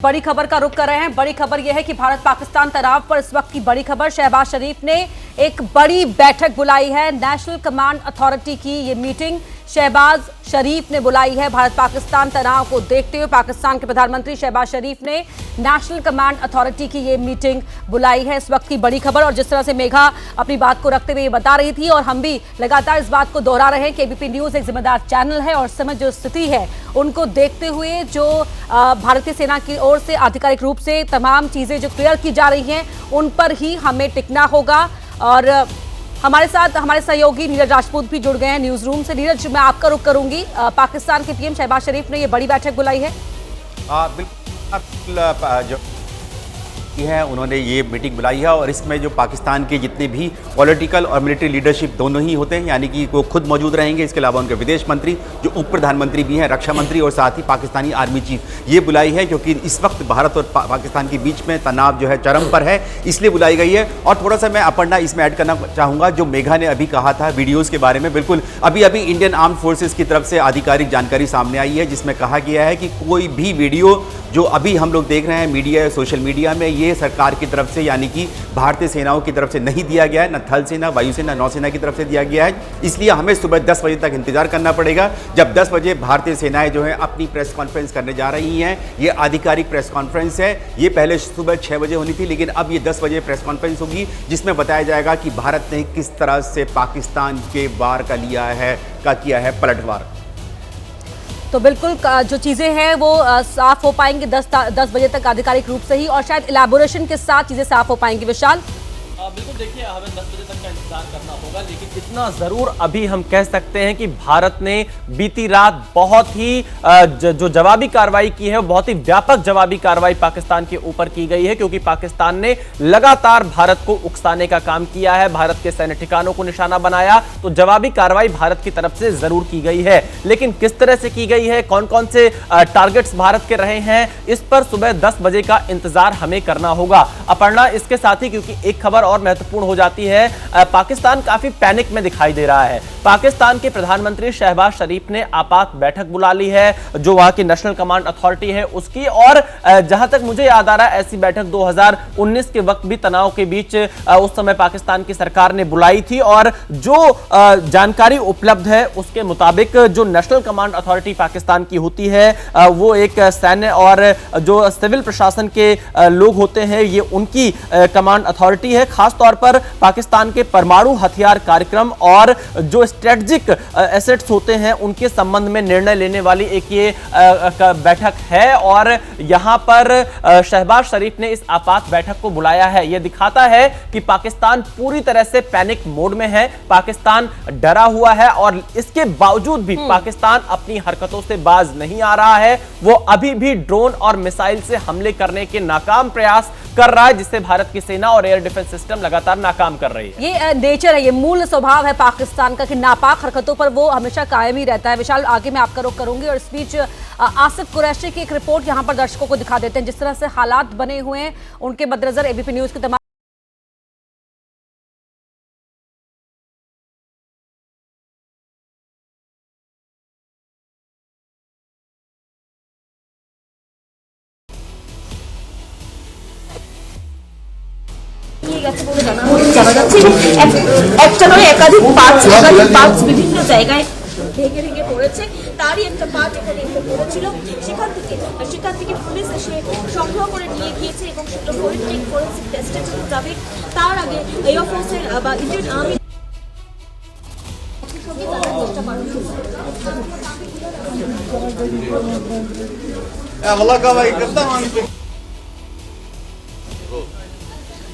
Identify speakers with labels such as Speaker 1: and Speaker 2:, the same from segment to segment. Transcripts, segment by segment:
Speaker 1: बड़ी खबर का रुख कर रहे हैं। बड़ी खबर यह है कि भारत पाकिस्तान तनाव पर इस वक्त की बड़ी खबर, शहबाज शरीफ ने एक बड़ी बैठक बुलाई है। नेशनल कमांड अथॉरिटी की ये मीटिंग शहबाज शरीफ ने बुलाई है। भारत पाकिस्तान तनाव को देखते हुए पाकिस्तान के प्रधानमंत्री शहबाज शरीफ ने नेशनल कमांड अथॉरिटी की ये मीटिंग बुलाई है। इस वक्त की बड़ी खबर, और जिस तरह से मेघा अपनी बात को रखते हुए ये बता रही थी और हम भी लगातार इस बात को दोहरा रहे हैं कि एबीपी न्यूज एक जिम्मेदार चैनल है और इस समय जो स्थिति है उनको देखते हुए जो भारतीय सेना की ओर से आधिकारिक रूप से तमाम चीजें जो क्लियर की जा रही हैं उन पर ही हमें टिकना होगा। और हमारे साथ हमारे सहयोगी नीरज राजपूत भी जुड़ गए हैं न्यूज रूम से। नीरज, मैं आपका रुख करूंगी। पाकिस्तान के पीएम शहबाज शरीफ ने ये बड़ी बैठक बुलाई है।
Speaker 2: बिल्कुल है, उन्होंने ये मीटिंग बुलाई है और इसमें जो पाकिस्तान के जितने भी पॉलिटिकल और मिलिट्री लीडरशिप दोनों ही होते हैं, यानी कि वो खुद मौजूद रहेंगे। इसके अलावा उनके विदेश मंत्री, जो उप प्रधानमंत्री भी हैं, रक्षा मंत्री और साथ ही पाकिस्तानी आर्मी चीफ, ये बुलाई है क्योंकि इस वक्त भारत और पाकिस्तान के बीच में तनाव जो है चरम पर है, इसलिए बुलाई गई है। और थोड़ा सा मैं अपर्णा इसमें ऐड करना चाहूँगा जो मेघा ने अभी कहा था वीडियोज़ के बारे में। बिल्कुल अभी इंडियन आर्म फोर्सेज की तरफ से आधिकारिक जानकारी सामने आई है जिसमें कहा गया है कि कोई भी वीडियो जो अभी हम लोग देख रहे हैं मीडिया, सोशल मीडिया में, ये सरकार की तरफ से यानी कि भारतीय सेनाओं की तरफ से नहीं दिया गया है, न थल सेना, वायुसेना, नौसेना की तरफ से दिया गया है। इसलिए हमें सुबह 10 बजे तक इंतजार करना पड़ेगा, जब 10 बजे भारतीय सेनाएं जो है अपनी प्रेस कॉन्फ्रेंस करने जा रही हैं। ये आधिकारिक प्रेस कॉन्फ्रेंस है। ये पहले सुबह 6 बजे होनी थी, लेकिन अब ये 10 बजे प्रेस कॉन्फ्रेंस होगी जिसमें बताया जाएगा कि भारत ने किस तरह से पाकिस्तान के वार का किया है पलटवार।
Speaker 1: तो बिल्कुल जो चीजें हैं वो साफ हो पाएंगी 10 बजे तक आधिकारिक रूप से ही, और शायद इलैबोरेशन के साथ चीजें साफ हो पाएंगी। विशाल,
Speaker 3: बिल्कुल, देखिए हमें 10 बजे तक का इंतजार करना होगा, लेकिन इतना जरूर अभी हम कह सकते हैं कि भारत ने बीती रात बहुत ही जो जवाबी कार्रवाई की है, बहुत ही व्यापक जवाबी कार्रवाई पाकिस्तान के ऊपर की गई है, क्योंकि पाकिस्तान ने लगातार भारत को उकसाने का काम किया है, भारत के सैन्य ठिकानों को निशाना बनाया। तो जवाबी कार्रवाई भारत की तरफ से जरूर की गई है, लेकिन किस तरह से की गई है, कौन कौन से टारगेट्स भारत के रहे हैं, इस पर सुबह 10 बजे का इंतजार हमें करना होगा। अपर्णा, इसके साथ ही क्योंकि एक खबर और महत्वपूर्ण हो जाती है, पाकिस्तान काफी पैनिक में दिखाई दे रहा है। पाकिस्तान के प्रधानमंत्री शहबाज शरीफ ने आपात बैठक बुला ली है, जो वहां की नेशनल कमांड अथॉरिटी है उसकी, और जहां तक मुझे याद आ रहा है ऐसी बैठक 2019 के वक्त भी तनाव के बीच उस समय पाकिस्तान की सरकार ने बुलाई थी। और जो जानकारी उपलब्ध है उसके मुताबिक जो नेशनल कमांड अथॉरिटी पाकिस्तान की होती है वो एक सैन्य और जो सिविल प्रशासन के लोग होते हैं, ये उनकी कमांड अथॉरिटी है। खास तौर पर पाकिस्तान के परमाणु हथियार कार्यक्रम और जो स्ट्रेटेजिक एसेट्स होते हैं उनके संबंध में निर्णय लेने वाली एक ये बैठक है, और यहां पर शहबाज शरीफ ने इस आपात बैठक को बुलाया है। यह दिखाता है कि पाकिस्तान पूरी तरह से पैनिक मोड में है, पाकिस्तान डरा हुआ है, और इसके बावजूद भी पाकिस्तान अपनी हरकतों से बाज नहीं आ रहा है। वो अभी भी ड्रोन और मिसाइल से हमले करने के नाकाम प्रयास कर रहा है, जिससे भारत की सेना और एयर डिफेंस सिस्टम लगातार नाकाम कर रही है।
Speaker 1: ये नेचर है, ये मूल स्वभाव है पाकिस्तान का कि नापाक हरकतों पर वो हमेशा कायम ही रहता है। विशाल, आगे मैं आपका रुख करूंगी, और इस बीच आसिफ कुरैशी की एक रिपोर्ट यहां पर दर्शकों को दिखा देते हैं। जिस तरह से हालात बने हुए हैं उनके मद्देनजर एबीपी न्यूज की तमाम
Speaker 4: জানা যাচ্ছে একটা নয় একাধিক পাঁচ বিভিন্ন জায়গায় ভেঙে ভেঙে পড়েছে। তারই একটা পার্ট এখানে এসে পড়েছিল, সেখান থেকে পুলিশ এসে সংগ্রহ করে নিয়ে গিয়েছে এবং সেটা ফরেনসিক টেস্টের জন্য যাবে। তার আগে এয়ার ফোর্সের বা ইন্ডিয়ান আর্মি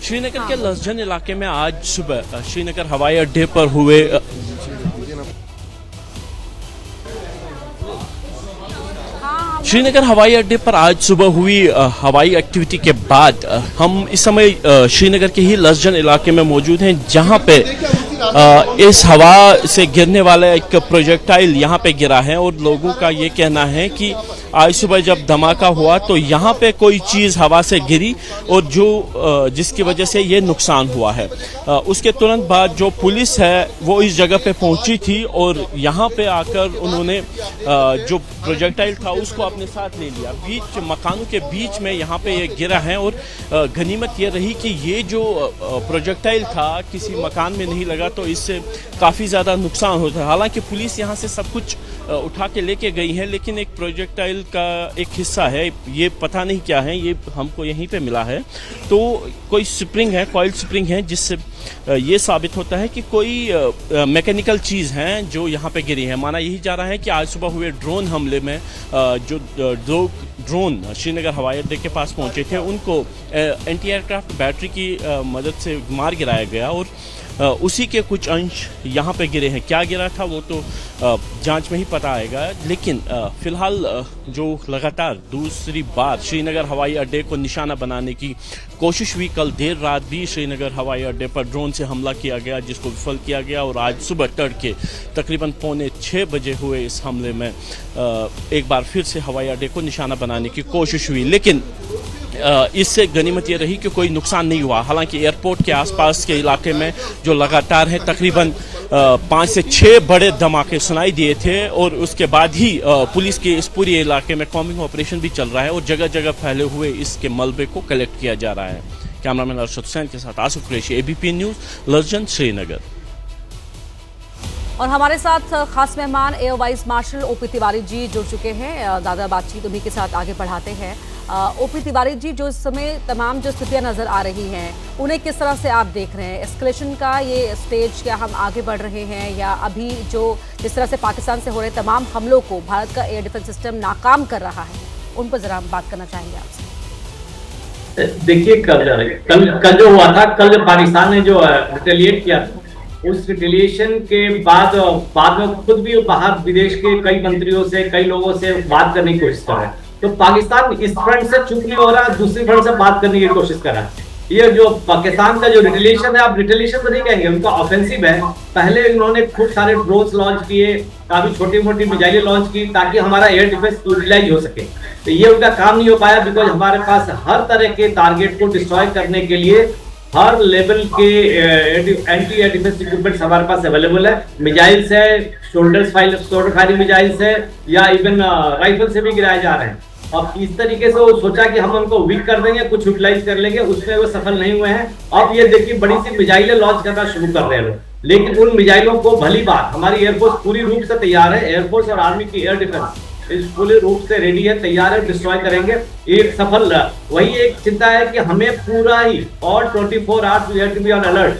Speaker 3: श्रीनगर के लसजन इलाके में आज सुबह श्रीनगर हवाई अड्डे पर हुए श्रीनगर हवाई अड्डे पर आज सुबह हुई हवाई एक्टिविटी के बाद हम इस समय श्रीनगर के ही लसजन इलाके में मौजूद हैं, जहां पे इस हवा से गिरने वाला एक प्रोजेक्टाइल यहाँ पे गिरा है, और लोगों का ये कहना है कि
Speaker 5: आज सुबह जब धमाका हुआ तो यहाँ पे कोई चीज़ हवा से गिरी और जिसकी वजह से ये नुकसान हुआ है। उसके तुरंत बाद जो पुलिस है वो इस जगह पे पहुंची थी और यहाँ पे आकर उन्होंने जो प्रोजेक्टाइल था उसको अपने साथ ले लिया। बीच मकानों के बीच में यहाँ पे ये गिरा है और गनीमत ये रही कि ये जो प्रोजेक्टाइल था किसी मकान में नहीं लगा, तो इससे काफ़ी ज़्यादा नुकसान होता है। हालांकि पुलिस यहाँ से सब कुछ उठा के लेके गई है, लेकिन एक प्रोजेक्टाइल का एक हिस्सा है, ये पता नहीं क्या है, ये हमको यहीं पे मिला है। तो कोई स्प्रिंग है, कॉइल स्प्रिंग है, जिससे ये साबित होता है कि कोई मैकेनिकल चीज़ है जो यहाँ पे गिरी है। माना यही जा रहा है कि आज सुबह हुए ड्रोन हमले में जो दो ड्रोन श्रीनगर हवाई अड्डे के पास पहुँचे थे उनको एंटी एयरक्राफ्ट बैटरी की मदद से मार गिराया गया और उसी के कुछ अंश यहाँ पे गिरे हैं। क्या गिरा था वो तो जांच में ही पता आएगा, लेकिन फिलहाल जो लगातार दूसरी बार श्रीनगर हवाई अड्डे को निशाना बनाने की कोशिश हुई। कल देर रात भी श्रीनगर हवाई अड्डे पर ड्रोन से हमला किया गया जिसको विफल किया गया और आज सुबह तड़के तकरीबन 5:45 बजे हुए इस हमले में एक बार फिर से हवाई अड्डे को निशाना बनाने की कोशिश हुई, लेकिन इससे गनीमत ये रही कि कोई नुकसान नहीं हुआ। हालांकि एयरपोर्ट के आसपास के इलाके में जो लगातार है तकरीबन 5 से 6 बड़े धमाके सुनाई दिए थे और उसके बाद ही पुलिस के इस पूरे इलाके में कॉम्बिंग ऑपरेशन भी चल रहा है और जगह जगह फैले हुए इसके मलबे को कलेक्ट किया जा रहा है। कैमरामैन अरशद हुसैन के साथ आसिफ कुरैशी, ABP न्यूज़, लर्जन, श्रीनगर।
Speaker 1: और हमारे साथ खास मेहमान air vice marshal OP Tiwari ji जुड़ चुके हैं। दादा बातचीत उन्हीं के साथ आगे बढ़ाते हैं। OP तिवारी जी, जो इस समय तमाम जो स्थितियां नजर आ रही हैं उन्हें किस तरह से आप देख रहे हैं? एस्केलेशन का ये स्टेज, क्या हम आगे बढ़ रहे हैं या अभी जो जिस तरह से पाकिस्तान से हो रहे तमाम हमलों को भारत का एयर डिफेंस सिस्टम नाकाम कर रहा है, उन पर जरा हम बात करना चाहेंगे आपसे।
Speaker 6: देखिए, कल जो हुआ था, कल पाकिस्तान ने जो रिटेलिएट किया था, उस रिटेलिएशन के बाद में खुद भी बाहर विदेश के कई मंत्रियों से, कई लोगों से बात करने की कोशिश कर रहे हैं। तो पाकिस्तान इस फ्रंट से चुप नहीं हो रहा, दूसरी फ्रंट से बात करने की कोशिश कर रहा है। ये जो पाकिस्तान का जो रिटेलिएशन है, आप रिटेलिएशन तो नहीं कहेंगे, उनका ऑफेंसिव है। पहले इन्होंने खूब सारे ड्रोन्स लॉन्च किए, काफी छोटी मोटी मिसाइलें लॉन्च की ताकि हमारा एयर डिफेंस यूटिलाइज हो सके। तो ये उनका काम नहीं हो पाया, बिकॉज हमारे पास हर तरह के टारगेट को डिस्ट्रॉय करने के लिए हर लेवल के एंटी एयर डिफेंस इक्विपमेंट्स हमारे पास अवेलेबल है। मिसाइल्स है, शोल्डर फायरिंग मिसाइल्स है, या इवन राइफल से भी गिराए जा रहे हैं। और इस तरीके से वो सोचा कि हम उनको वीक कर देंगे, कुछ यूटिलाइज कर लेंगे, उसमें वो सफल नहीं हुए हैं। अब ये देखिए, बड़ी सी मिसाइलें लॉन्च करना शुरू कर रहे हैं लोग, लेकिन उन मिसाइलों को, भली बात, हमारी एयरफोर्स पूरी रूप से तैयार है। एयरफोर्स और आर्मी की एयर डिफेंस इस पूरे रूप से रेडी है, तैयार है, डिस्ट्रॉय करेंगे। एक सफल, वही एक चिंता है कि हमें पूरा ही और 24 hours we have to be on alert.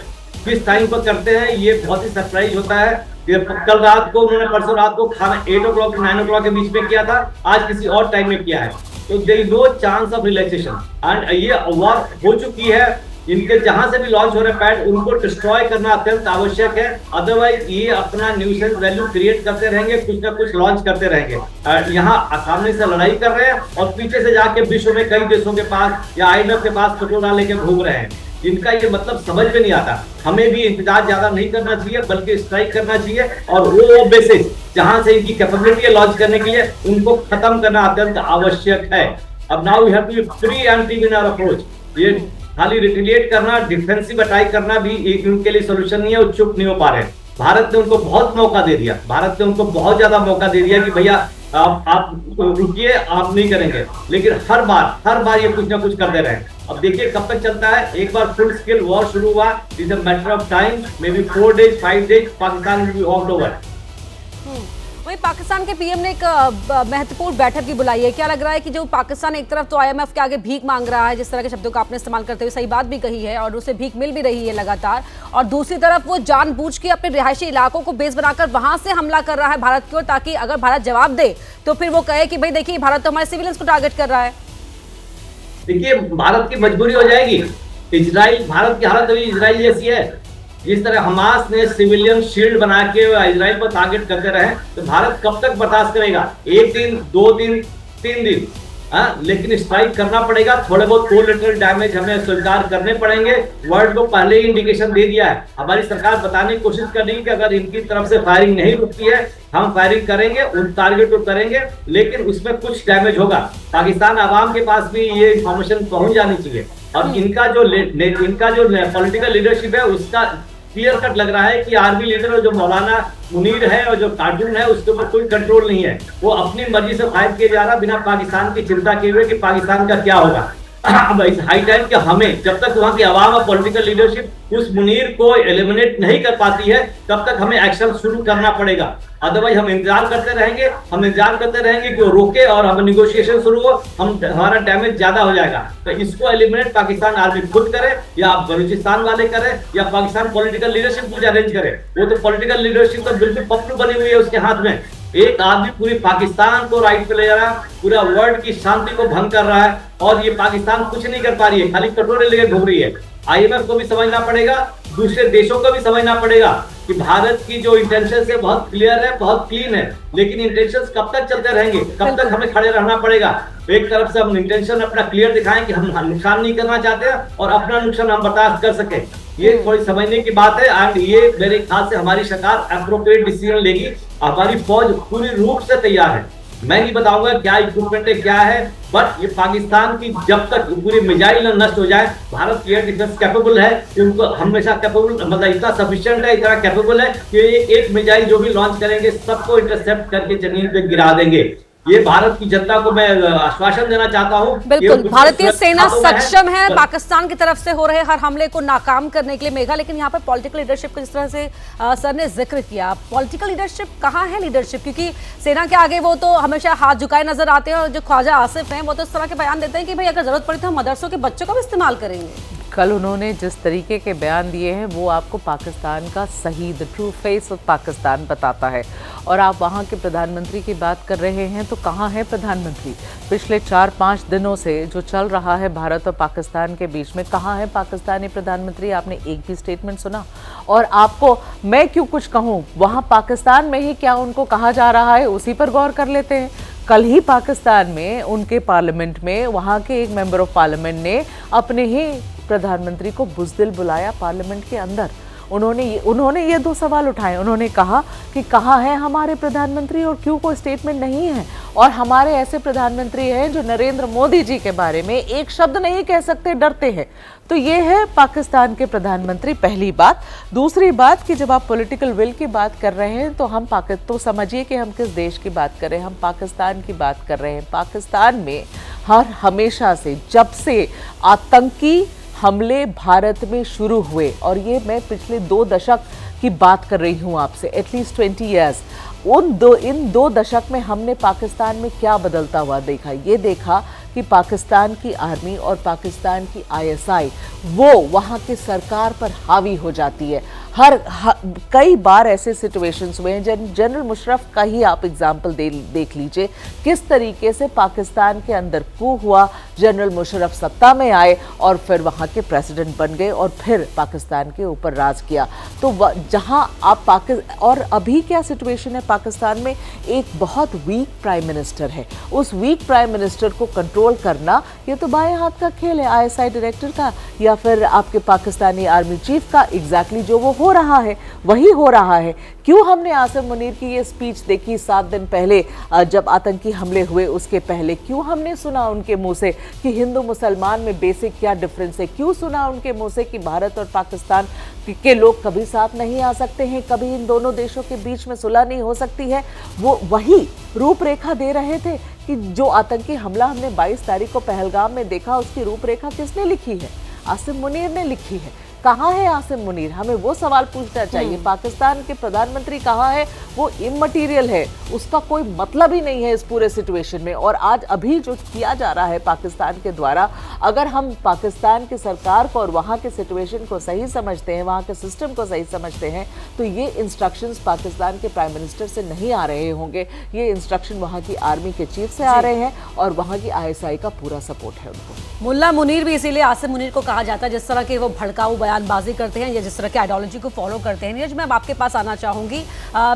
Speaker 6: किस टाइम पर करते हैं ये बहुत ही सरप्राइज होता है। कल रात को उन्होंने, परसों रात को खाना 8 o'clock 9 o'clock के बीच में किया था, आज किसी और टाइम में किया है। तो there is no chance of relaxation and ये वॉर हो चुकी है। इनके जहां से भी लॉन्च हो रहे पैड, उनको डिस्ट्रॉय करना अत्यंत आवश्यक है। अदरवाइज ये अपना न्यूसेंस वैल्यू क्रिएट करते रहेंगे, कुछ ना कुछ लॉन्च करते रहेंगे। यहाँ सामने से लड़ाई कर रहे हैं और पीछे से जाके विश्व में कई देशों के पास या IMF के पास कटोरा लेके घूम रहे हैं। इनका ये मतलब समझ में नहीं आता। हमें भी इंतजार ज्यादा नहीं करना चाहिए, बल्कि स्ट्राइक करना चाहिए और वो बेसिस जहां से इनकी कैपेबिलिटी है लॉन्च करने के लिए, उनको खत्म करना अत्यंत आवश्यक है। अब now we have to be preemptive in our approach. ये खाली रिटेलिएट करना, डिफेंसिव अटैक करना भी उनके लिए सोल्यूशन नहीं है, वो चुप नहीं हो पा रहे। भारत ने उनको बहुत मौका दे दिया, भारत ने उनको बहुत ज्यादा मौका दे दिया कि भैया आप रुकिए, आप नहीं करेंगे, लेकिन हर बार ये कुछ ना कुछ करते रहे। अब देखिए कब तक चलता है। एक बार फुल स्केल वॉर शुरू हुआ, is a matter of time, may be 4 days 5 days, Pakistan will be all over.
Speaker 1: वहीं पाकिस्तान के PM ने एक महत्वपूर्ण बैठक भी बुलाई है। क्या लग रहा है कि जो पाकिस्तान एक तरफ तो IMF के आगे भीख मांग रहा है, जिस तरह के शब्दों का आपने इस्तेमाल करते हुए सही बात भी कही है, और उसे भीख मिल भी रही है लगातार, और दूसरी तरफ वो जानबूझ के अपने रिहायशी इलाकों को बेस बनाकर वहां से हमला कर रहा है भारत की ओर, ताकि अगर भारत जवाब दे तो फिर वो कहे कि भाई देखिए भारत तो हमारे सिविलियंस को टारगेट कर रहा है।
Speaker 6: देखिए, भारत की मजबूरी हो जाएगी। इजराइल, भारत की हालत अभी इजराइल जैसी है। जिस तरह हमास ने सिविलियन शील्ड बना के इजराइल पर टारगेट करते रहे, तो भारत कब तक बर्दाश्त करेगा? 1 दिन, 2 दिन, 3 दिन। लेकिन स्ट्राइक करना पड़ेगा। थोड़े बहुत कोलेटरल डैमेज हमें स्वीकार करने पड़ेंगे। वर्ल्ड को पहले ही इंडिकेशन दे दिया है। हमारी सरकार बताने की कोशिश कर रही है कि अगर इनकी तरफ से फायरिंग नहीं रुकती है, हम फायरिंग करेंगे, उन टारगेट को करेंगे, लेकिन उसमें कुछ डैमेज होगा। पाकिस्तान आवाम के पास भी ये इंफॉर्मेशन पहुंच जानी चाहिए। और इनका जो पॉलिटिकल लीडरशिप है उसका क्लियर कट लग रहा है कि आर्मी लीडर और जो मौलाना मुनीर है और जो कार्टून है उसके ऊपर कोई कंट्रोल नहीं है। वो अपनी मर्जी से फायर किया जा रहा बिना पाकिस्तान की चिंता किए हुए कि पाकिस्तान का क्या होगा। अब इस हाई टाइम के हमें, जब तक वहां की आवाम और पॉलिटिकल लीडरशिप उस मुनीर को एलिमिनेट नहीं कर पाती है, तब तक हमें एक्शन शुरू करना पड़ेगा। अदरवाइज हम इंतजार करते रहेंगे कि वो रोके और हम निगोशिएशन शुरू हो, हमारा डैमेज ज्यादा हो जाएगा। तो इसको एलिमिनेट पाकिस्तान आर्मी खुद करे या बलूचिस्तान वाले करे या पाकिस्तान पॉलिटिकल लीडरशिप कुछ अरेंज करे। वो तो पॉलिटिकल लीडरशिप तो बिल्कुल पप्पू बनी हुई है उसके हाथ में। एक आदमी पूरी पाकिस्तान को राइट पे ले जा रहा है, पूरा वर्ल्ड की शांति को भंग कर रहा है, और ये पाकिस्तान कुछ नहीं कर पा रही है, खाली कटोरे लेकर घूम रही है। IMF को भी समझना पड़ेगा, दूसरे देशों को भी समझना पड़ेगा कि भारत की जो इंटेंशन है बहुत क्लियर है, बहुत क्लीन है, लेकिन इंटेंशंस कब तक चलते रहेंगे, कब तक हमें खड़े रहना पड़ेगा। एक तरफ से हम इंटेंशन अपना क्लियर दिखाएं कि हम नुकसान नहीं करना चाहते हैं और अपना नुकसान हम बर्दाश्त कर सके। ये थोड़ी समझने की बात है। एंड ये मेरे ख्याल से हमारी सरकार अप्रोप्रिएट डिसीजन लेगी। हमारी फौज पूरी रूप से तैयार है। मैं नहीं बताऊंगा क्या इक्विपमेंट है क्या है, बट ये पाकिस्तान की जब तक पूरी मिसाइल नष्ट हो जाए, भारत एयर डिफेंस कैपेबल है, उनको हमेशा कैपेबल, मतलब इतना सफिशिएंट है, इतना कैपेबल है कि एक मिसाइल जो भी लॉन्च करेंगे सबको इंटरसेप्ट करके जमीन पे गिरा देंगे। ये भारत की जनता को मैं आश्वासन देना चाहता हूँ।
Speaker 1: बिल्कुल, भारतीय सेना सक्षम है पाकिस्तान की तरफ से हो रहे हर हमले को नाकाम करने के लिए। मेघा, लेकिन यहाँ पर पॉलिटिकल लीडरशिप का जिस तरह से सर ने जिक्र किया, पॉलिटिकल लीडरशिप कहाँ है लीडरशिप? क्योंकि सेना के आगे वो तो हमेशा हाथ झुकाए नजर आते हैं, और जो ख्वाजा आसिफ हैं वो तो इस तरह के बयान देते हैं कि भाई अगर जरूरत पड़ी तो हम मदरसों के बच्चों का भी इस्तेमाल करेंगे।
Speaker 7: कल उन्होंने जिस तरीके के बयान दिए हैं वो आपको पाकिस्तान का सही, the true face of Pakistan बताता है। और आप वहाँ के प्रधानमंत्री की बात कर रहे हैं, तो कहाँ है प्रधानमंत्री? पिछले 4-5 दिनों से जो चल रहा है भारत और पाकिस्तान के बीच में, कहाँ है पाकिस्तानी प्रधानमंत्री? आपने एक भी स्टेटमेंट सुना? और आपको मैं क्यों कुछ कहूँ, वहाँ पाकिस्तान में ही क्या उनको कहा जा रहा है उसी पर गौर कर लेते हैं। कल ही पाकिस्तान में उनके पार्लियामेंट में वहाँ के एक मेंबर ऑफ पार्लियामेंट ने अपने ही प्रधानमंत्री को बुज़दिल बुलाया पार्लियामेंट के अंदर। उन्होंने ये 2 सवाल उठाए। उन्होंने कहा कि कहाँ है हमारे प्रधानमंत्री और क्यों कोई स्टेटमेंट नहीं है, और हमारे ऐसे प्रधानमंत्री हैं जो नरेंद्र मोदी जी के बारे में एक शब्द नहीं कह सकते, डरते हैं। तो ये है पाकिस्तान के प्रधानमंत्री, पहली बात। दूसरी बात कि जब आप पॉलिटिकल विल की बात कर रहे हैं तो समझिए कि हम किस देश की बात कर रहे हैं। हम पाकिस्तान की बात कर रहे हैं। पाकिस्तान में हमेशा से, जब से आतंकी हमले भारत में शुरू हुए, और ये मैं पिछले 2 दशक की बात कर रही हूँ आपसे, एटलीस्ट 20 ईयर्स, इन 2 दशक में हमने पाकिस्तान में क्या बदलता हुआ देखा? ये देखा कि पाकिस्तान की आर्मी और पाकिस्तान की ISI वो वहाँ की सरकार पर हावी हो जाती है। कई बार ऐसे सिचुएशंस हुए हैं, जनरल मुशर्रफ का ही आप एग्जाम्पल देख लीजिए, किस तरीके से पाकिस्तान के अंदर कू हुआ, जनरल मुशर्रफ सत्ता में आए और फिर वहाँ के प्रेसिडेंट बन गए और फिर पाकिस्तान के ऊपर राज किया। तो जहाँ आप और अभी क्या सिचुएशन है पाकिस्तान में? एक बहुत वीक प्राइम मिनिस्टर है। उस वीक प्राइम मिनिस्टर को कंट्रोल करना ये तो बाएं हाथ का खेल है ISI डायरेक्टर का या फिर आपके पाकिस्तानी आर्मी चीफ का। एग्जैक्टली जो वो हो रहा है वही हो रहा है। क्यों हमने आसिम मुनीर की ये स्पीच देखी 7 दिन पहले जब आतंकी हमले हुए, उसके पहले क्यों हमने सुना उनके मुंह से कि हिंदू मुसलमान में बेसिक क्या डिफरेंस है? क्यों सुना उनके मुंह से कि भारत और पाकिस्तान के लोग कभी साथ नहीं आ सकते हैं, कभी इन दोनों देशों के बीच में सुलह नहीं हो सकती है? वो वही रूपरेखा दे रहे थे कि जो आतंकी हमला हमने 22 तारीख को पहलगाम में देखा, उसकी रूपरेखा किसने लिखी है? आसिम मुनीर ने लिखी है। कहाँ है आसिम मुनीर? हमें वो सवाल पूछना चाहिए। पाकिस्तान के प्रधानमंत्री कहाँ है? वो इममटीरियल है, उसका कोई मतलब ही नहीं है इस पूरे सिचुएशन में। और आज अभी जो किया जा रहा है पाकिस्तान के द्वारा, अगर हम पाकिस्तान की सरकार को और वहाँ के सिचुएशन को सही समझते हैं, वहाँ के सिस्टम को सही समझते हैं, तो ये इंस्ट्रक्शंस पाकिस्तान के प्राइम मिनिस्टर से नहीं आ रहे होंगे। ये इंस्ट्रक्शन वहाँ की आर्मी के चीफ से आ रहे हैं और वहाँ की ISI का पूरा सपोर्ट है उनको।
Speaker 1: मुल्ला मुनीर भी इसीलिए आसिम मुनीर को कहा जाता है, जिस तरह के वो भड़काऊ बयान बयानबाजी करते हैं या जिस तरह की आइडियोलॉजी को फॉलो करते हैं। नीरज, मैं अब आपके पास आना चाहूंगी।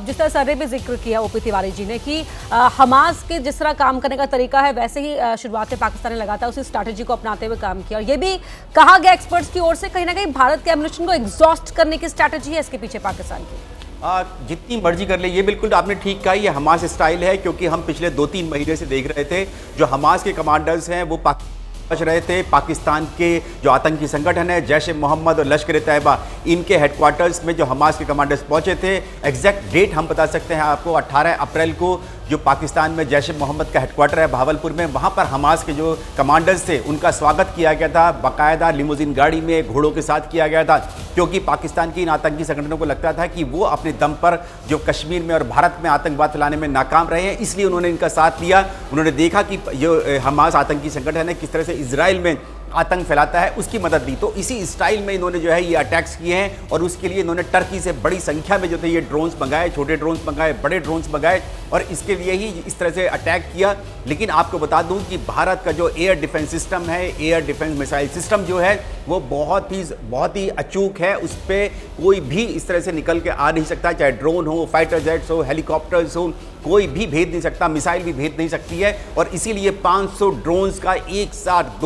Speaker 1: जिस तरह सर ने भी जिक्र किया ओपी तिवारी जी ने कि हमास के जिस तरह काम करने का तरीका है वैसे ही शुरुआत में पाकिस्तान ने लगातार उसी स्ट्रैटेजी को अपनाते हुए काम किया, और ये भी कहा गया एक्सपर्ट्स की ओर से कहीं ना कहीं भारत के एम्युनिशन को एग्जॉस्ट करने की स्ट्रैटेजी है इसके पीछे पाकिस्तान की।
Speaker 2: जितनी मर्जी कर ले, ये बिल्कुल आपने ठीक कहा, ये हमास स्टाइल है, क्योंकि हम पिछले 2-3 महीने से देख रहे थे जो हमास के कमांडर्स हैं वो बच रहे थे। पाकिस्तान के जो आतंकी संगठन है जैश ए मोहम्मद और लश्कर तैयबा, इनके हेडक्वार्टर्स में जो हमास के कमांडर्स पहुंचे थे, एग्जैक्ट डेट हम बता सकते हैं आपको, 18 अप्रैल को जो पाकिस्तान में जैश ए मोहम्मद का हेडक्वार्टर है भावलपुर में, वहाँ पर हमास के जो कमांडर्स थे उनका स्वागत किया गया था, बाकायदा लिमोजिन गाड़ी में घोड़ों के साथ किया गया था, क्योंकि पाकिस्तान की इन आतंकी संगठनों को लगता था कि वो अपने दम पर जो कश्मीर में और भारत में आतंकवाद फैलाने में नाकाम रहे हैं, इसलिए उन्होंने इनका साथ दिया। उन्होंने देखा कि जो हमास आतंकी संगठन है किस तरह से इजराइल में आतंक फैलाता है, उसकी मदद दी। तो इसी स्टाइल में इन्होंने जो है ये अटैक्स किए हैं, और उसके लिए इन्होंने टर्की से बड़ी संख्या में जो थे ये ड्रोन्स मंगाए, छोटे ड्रोन्स मंगाए, बड़े ड्रोन्स मंगाए, और इसके लिए ही इस तरह से अटैक किया। लेकिन आपको बता दूं कि भारत का जो एयर डिफेंस सिस्टम है, एयर डिफेंस मिसाइल सिस्टम जो है वो बहुत ही अचूक है। उस पर कोई भी इस तरह से निकल के आ नहीं सकता, चाहे ड्रोन हो, फाइटर जेट्स हो, हेलीकॉप्टर्स हो, कोई भी भेद नहीं सकता, मिसाइल भी भेद नहीं सकती है। और इसीलिए 500 ड्रोन्स का एक साथ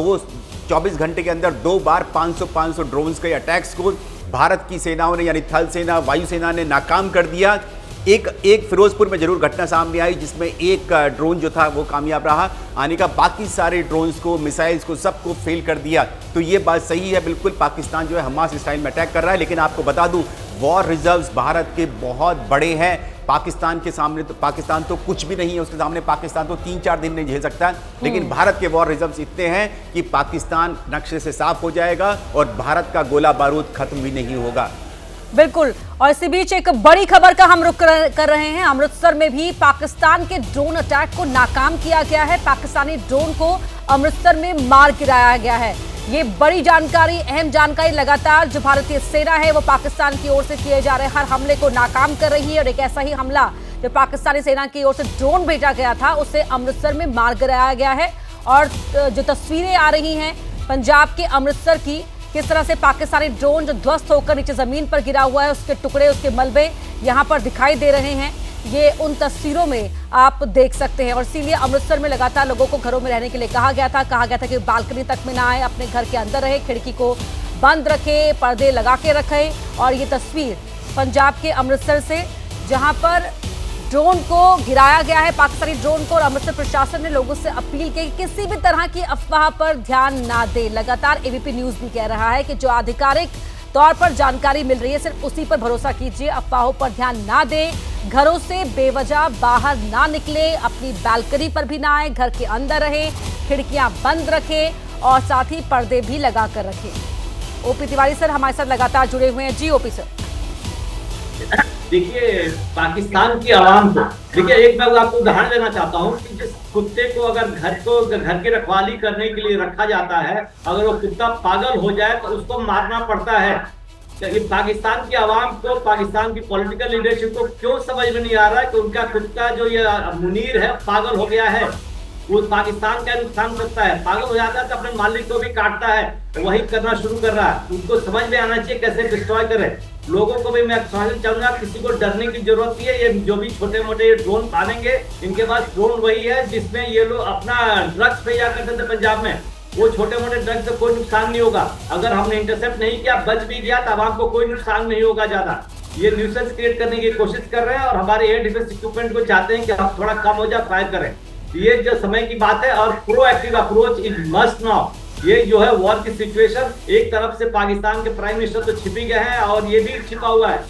Speaker 2: 24 घंटे के अंदर 2 बार 500 ड्रोन्स के अटैक्स को भारत की सेनाओं ने, यानी थल सेना, वायुसेना ने नाकाम कर दिया। एक फिरोजपुर में जरूर घटना सामने आई जिसमें एक ड्रोन जो था वो कामयाब रहा आने का, बाकी सारे ड्रोन्स को, मिसाइल्स को, सबको फेल कर दिया। तो ये बात सही है, बिल्कुल पाकिस्तान जो है हमास स्टाइल में अटैक कर रहा है। लेकिन आपको बता दूं वॉर रिजर्व्स भारत के बहुत बड़े हैं। पाकिस्तान के सामने तो पाकिस्तान तो कुछ भी नहीं है, उसके सामने पाकिस्तान तो 3-4 दिन नहीं झेल सकता। लेकिन भारत के वॉर रिजर्व्स इतने हैं कि पाकिस्तान नक्शे से साफ हो जाएगा और भारत का गोला बारूद खत्म भी नहीं होगा।
Speaker 1: बिल्कुल। और इसी बीच एक बड़ी खबर का हम रुख कर रहे हैं। अमृतसर में भी पाकिस्तान के ड्रोन अटैक को नाकाम किया गया है। पाकिस्तानी ड्रोन को अमृतसर में मार गिराया गया है। ये बड़ी जानकारी, अहम जानकारी। लगातार जो भारतीय सेना है वो पाकिस्तान की ओर से किए जा रहे हर हमले को नाकाम कर रही है, और एक ऐसा ही हमला जो पाकिस्तानी सेना की ओर से ड्रोन भेजा गया था उसे अमृतसर में मार गिराया गया है। और जो तस्वीरें आ रही हैं पंजाब के अमृतसर की, किस तरह से पाकिस्तानी ड्रोन जो ध्वस्त होकर नीचे जमीन पर गिरा हुआ है उसके टुकड़े, उसके मलबे यहाँ पर दिखाई दे रहे हैं, ये उन तस्वीरों में आप देख सकते हैं। और इसीलिए अमृतसर में लगातार लोगों को घरों में रहने के लिए कहा गया था कि बालकनी तक में ना आए, अपने घर के अंदर रहे, खिड़की को बंद रखे, पर्दे लगा के रखे। और ये तस्वीर पंजाब के अमृतसर से, जहां पर ड्रोन को गिराया गया है, पाकिस्तानी ड्रोन को, और अमृतसर प्रशासन ने लोगों से अपील की कि किसी भी तरह की अफवाह पर ध्यान ना दें। लगातार एबीपी न्यूज भी कह रहा है कि जो आधिकारिक तौर पर जानकारी मिल रही है सिर्फ उसी पर भरोसा कीजिए, अफवाहों पर ध्यान ना दें, घरों से बेवजह बाहर ना निकले, अपनी बालकनी पर भी ना आए, घर के अंदर रहे, खिड़कियां बंद रखें और साथ ही पर्दे भी लगा कर रखें। ओपी तिवारी सर हमारे साथ लगातार जुड़े हुए हैं। जी ओपी सर।
Speaker 6: देखिए, पाकिस्तान की आवाम को, देखिए एक मैं आपको उदाहरण देना चाहता हूँ कि जिस कुत्ते को अगर घर की रखवाली करने के लिए रखा जाता है, अगर वो कुत्ता पागल हो जाए तो उसको मारना पड़ता है। ये पाकिस्तान की आवाम को, पाकिस्तान की पॉलिटिकल लीडरशिप को क्यों समझ में नहीं आ रहा है कि उनका कुत्ता जो ये मुनीर है पागल हो गया है, वो पाकिस्तान का नुकसान करता है, पागल हो जाता है तो अपने मालिक को भी काटता है, वही करना शुरू कर रहा है। उनको समझ में आना चाहिए कैसे डिस्ट्रॉय करे। लोगों को भी मैं समझना चाहूंगा, किसी को डरने की जरूरत नहीं है। ये जो भी छोटे मोटे ड्रोन पालेंगे, इनके पास ड्रोन वही है जिसमें ये लोग अपना ड्रग्स भेजा करते थे पंजाब में। वो छोटे मोटे ड्रग्स से कोई नुकसान नहीं होगा। अगर हमने इंटरसेप्ट नहीं किया, बच भी गया, तो आवाम को कोई नुकसान नहीं होगा ज्यादा। ये न्यूसेंस क्रिएट करने की कोशिश कर रहे हैं और हमारे एयर डिफेंस इक्विपमेंट को चाहते हैं कि हम थोड़ा कम हो जाए, फायर करें। ये जो समय की बात है, और proactive approach is must now. ये जो है वॉर की सिचुएशन, एक तरफ से पाकिस्तान के प्राइम मिनिस्टर तो छिपी गए हैं और ये भी छिपा हुआ है।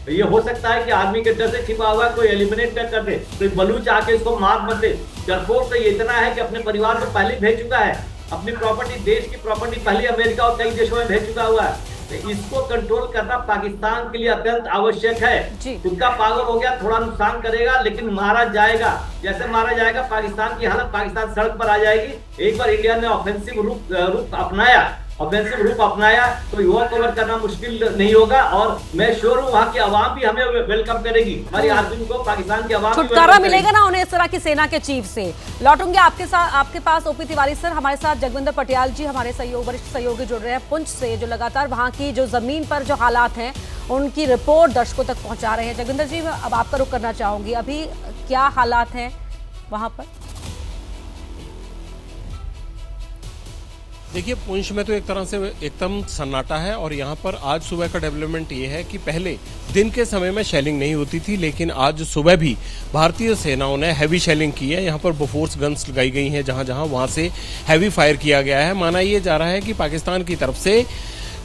Speaker 6: ये हो सकता है कि आर्मी के डर से छिपा हुआ है, कोई एलिमिनेट कर दे, कोई बलूच आके इसको मार मत दे। डरपोक तो ये इतना है कि अपने परिवार को पहले भेज चुका है, अपनी प्रॉपर्टी, देश की प्रॉपर्टी पहले अमेरिका और कई देशों में भेज चुका हुआ है। तो इसको कंट्रोल करना पाकिस्तान के लिए अत्यंत आवश्यक है। खुदा पागल हो गया, थोड़ा नुकसान करेगा लेकिन मारा जाएगा। जैसे मारा जाएगा, पाकिस्तान की हालत, पाकिस्तान सड़क पर आ जाएगी। एक बार इंडिया ने ऑफेंसिव रूप अपनाया ऑफेंसिव रूप अपनाया तो युवा कवर करना मुश्किल नहीं होगा। और मैं श्योर हूँ वहाँ की आवाम भी हमें वेलकम करेगी, हमारी आर्मी को पाकिस्तान की आवाम
Speaker 1: छुटकारा मिलेगा ना उन्हें इस तरह की सेना के चीफ से। लौटूंगे आपके पास ओपी तिवारी सर। हमारे साथ जगविंदर पटियाल जी हमारे वरिष्ठ सहयोगी जुड़ रहे हैं पुंछ से, जो लगातार वहां की जो जमीन पर जो हालात हैं उनकी रिपोर्ट दर्शकों तक पहुंचा रहे हैं। जगविंदर जी, अब आपका रुख करना चाहूंगी, अभी क्या हालात हैं वहां पर?
Speaker 8: देखिए, पुंछ में तो एक तरह से एकदम सन्नाटा है और यहाँ पर आज सुबह का डेवलपमेंट ये है कि पहले दिन के समय में शेलिंग नहीं होती थी, लेकिन आज सुबह भी भारतीय सेनाओं ने हैवी शेलिंग की है। यहाँ पर बोफोर्स गन्स लगाई गई हैं जहाँ जहाँ, वहाँ से हैवी फायर किया गया है। माना ये जा रहा है कि पाकिस्तान की तरफ से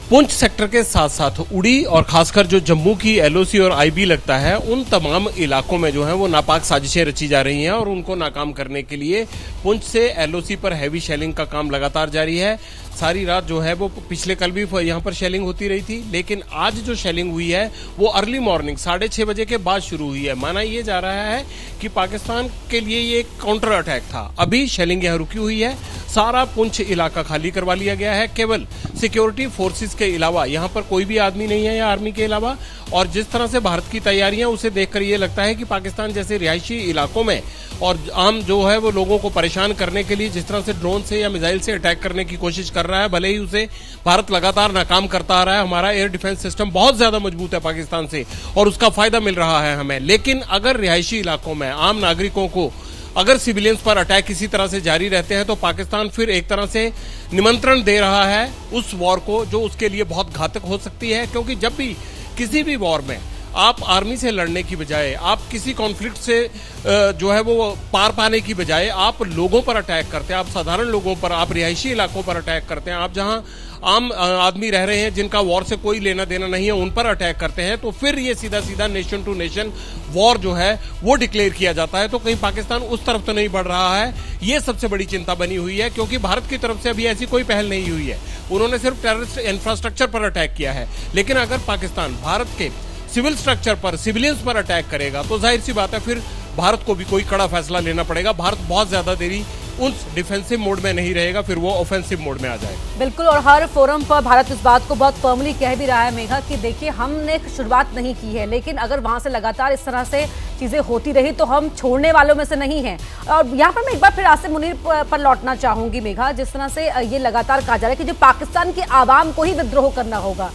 Speaker 8: पुंछ सेक्टर के साथ साथ उड़ी और खासकर जो जम्मू की एलओसी और आईबी लगता है, उन तमाम इलाकों में जो है वो नापाक साजिशें रची जा रही हैं और उनको नाकाम करने के लिए पुंछ से एलओसी पर हैवी शेलिंग का काम लगातार जारी है। सारी रात जो है वो पिछले कल भी यहाँ पर शेलिंग होती रही थी, लेकिन आज जो शेलिंग हुई है वो अर्ली मॉर्निंग 6:30 बजे के बाद शुरू हुई है। माना ये जा रहा है कि पाकिस्तान के लिए ये एक काउंटर अटैक था। अभी शेलिंग यहाँ रुकी हुई है, सारा पुंछ इलाका खाली करवा लिया गया है। केवल सिक्योरिटी फोर्सेस के अलावा यहाँ पर कोई भी आदमी नहीं है, या आर्मी के अलावा। और जिस तरह से भारत की तैयारियां, उसे देखकर ये लगता है कि पाकिस्तान जैसे रिहायशी इलाकों में और आम जो है वो लोगों को परेशान करने के लिए जिस तरह से ड्रोन से या मिसाइल से अटैक करने की कोशिश कर रहा है, भले ही उसे भारत लगातार नाकाम करता आ रहा है। हमारा एयर डिफेंस सिस्टम बहुत ज्यादा मजबूत है पाकिस्तान से और उसका फायदा मिल रहा है हमें। लेकिन अगर रिहायशी इलाकों में आम नागरिकों को अगर सिविलियंस पर अटैक इसी तरह से जारी रहते हैं तो पाकिस्तान फिर एक तरह से निमंत्रण दे रहा है उस वॉर को, जो उसके लिए बहुत घातक हो सकती है। क्योंकि जब भी किसी भी वॉर में आप आर्मी से लड़ने की बजाय, आप किसी कॉन्फ्लिक्ट से जो है वो पार पाने की बजाय आप लोगों पर अटैक करते हैं, आप साधारण लोगों पर, आप रिहायशी इलाकों पर अटैक करते हैं, आप जहां आम आदमी रह रहे हैं जिनका वॉर से कोई लेना देना नहीं है, उन पर अटैक करते हैं, तो फिर ये सीधा सीधा नेशन टू नेशन वॉर जो है वो डिक्लेयर किया जाता है। तो कहीं पाकिस्तान उस तरफ तो नहीं बढ़ रहा है, ये सबसे बड़ी चिंता बनी हुई है। क्योंकि भारत की तरफ से अभी ऐसी कोई पहल नहीं हुई है, उन्होंने सिर्फ टेररिस्ट इंफ्रास्ट्रक्चर पर अटैक किया है। लेकिन अगर पाकिस्तान भारत के सिविल स्ट्रक्चर पर, सिविलियंस पर अटैक करेगा तो जाहिर सी बात है फिर भारत को भी कोई कड़ा फैसला लेना पड़ेगा। भारत बहुत ज्यादा देरी उस डिफेंसिव मोड में नहीं रहेगा, फिर वो ऑफेंसिव मोड में आ जाएगा।
Speaker 1: बिल्कुल, और हर फोरम पर भारत इस बात को बहुत फर्मली कह भी रहा है मेघा कि देखिए हमने शुरुआत नहीं की है, लेकिन अगर वहां से लगातार इस तरह से चीजें होती रही तो हम छोड़ने वालों में से नहीं हैं। और यहाँ पर मैं एक बार फिर आसिम मुनीर पर लौटना चाहूंगी मेघा। जिस तरह से ये लगातार कहा जा रहा है कि जो पाकिस्तान की आवाम को ही विद्रोह करना होगा,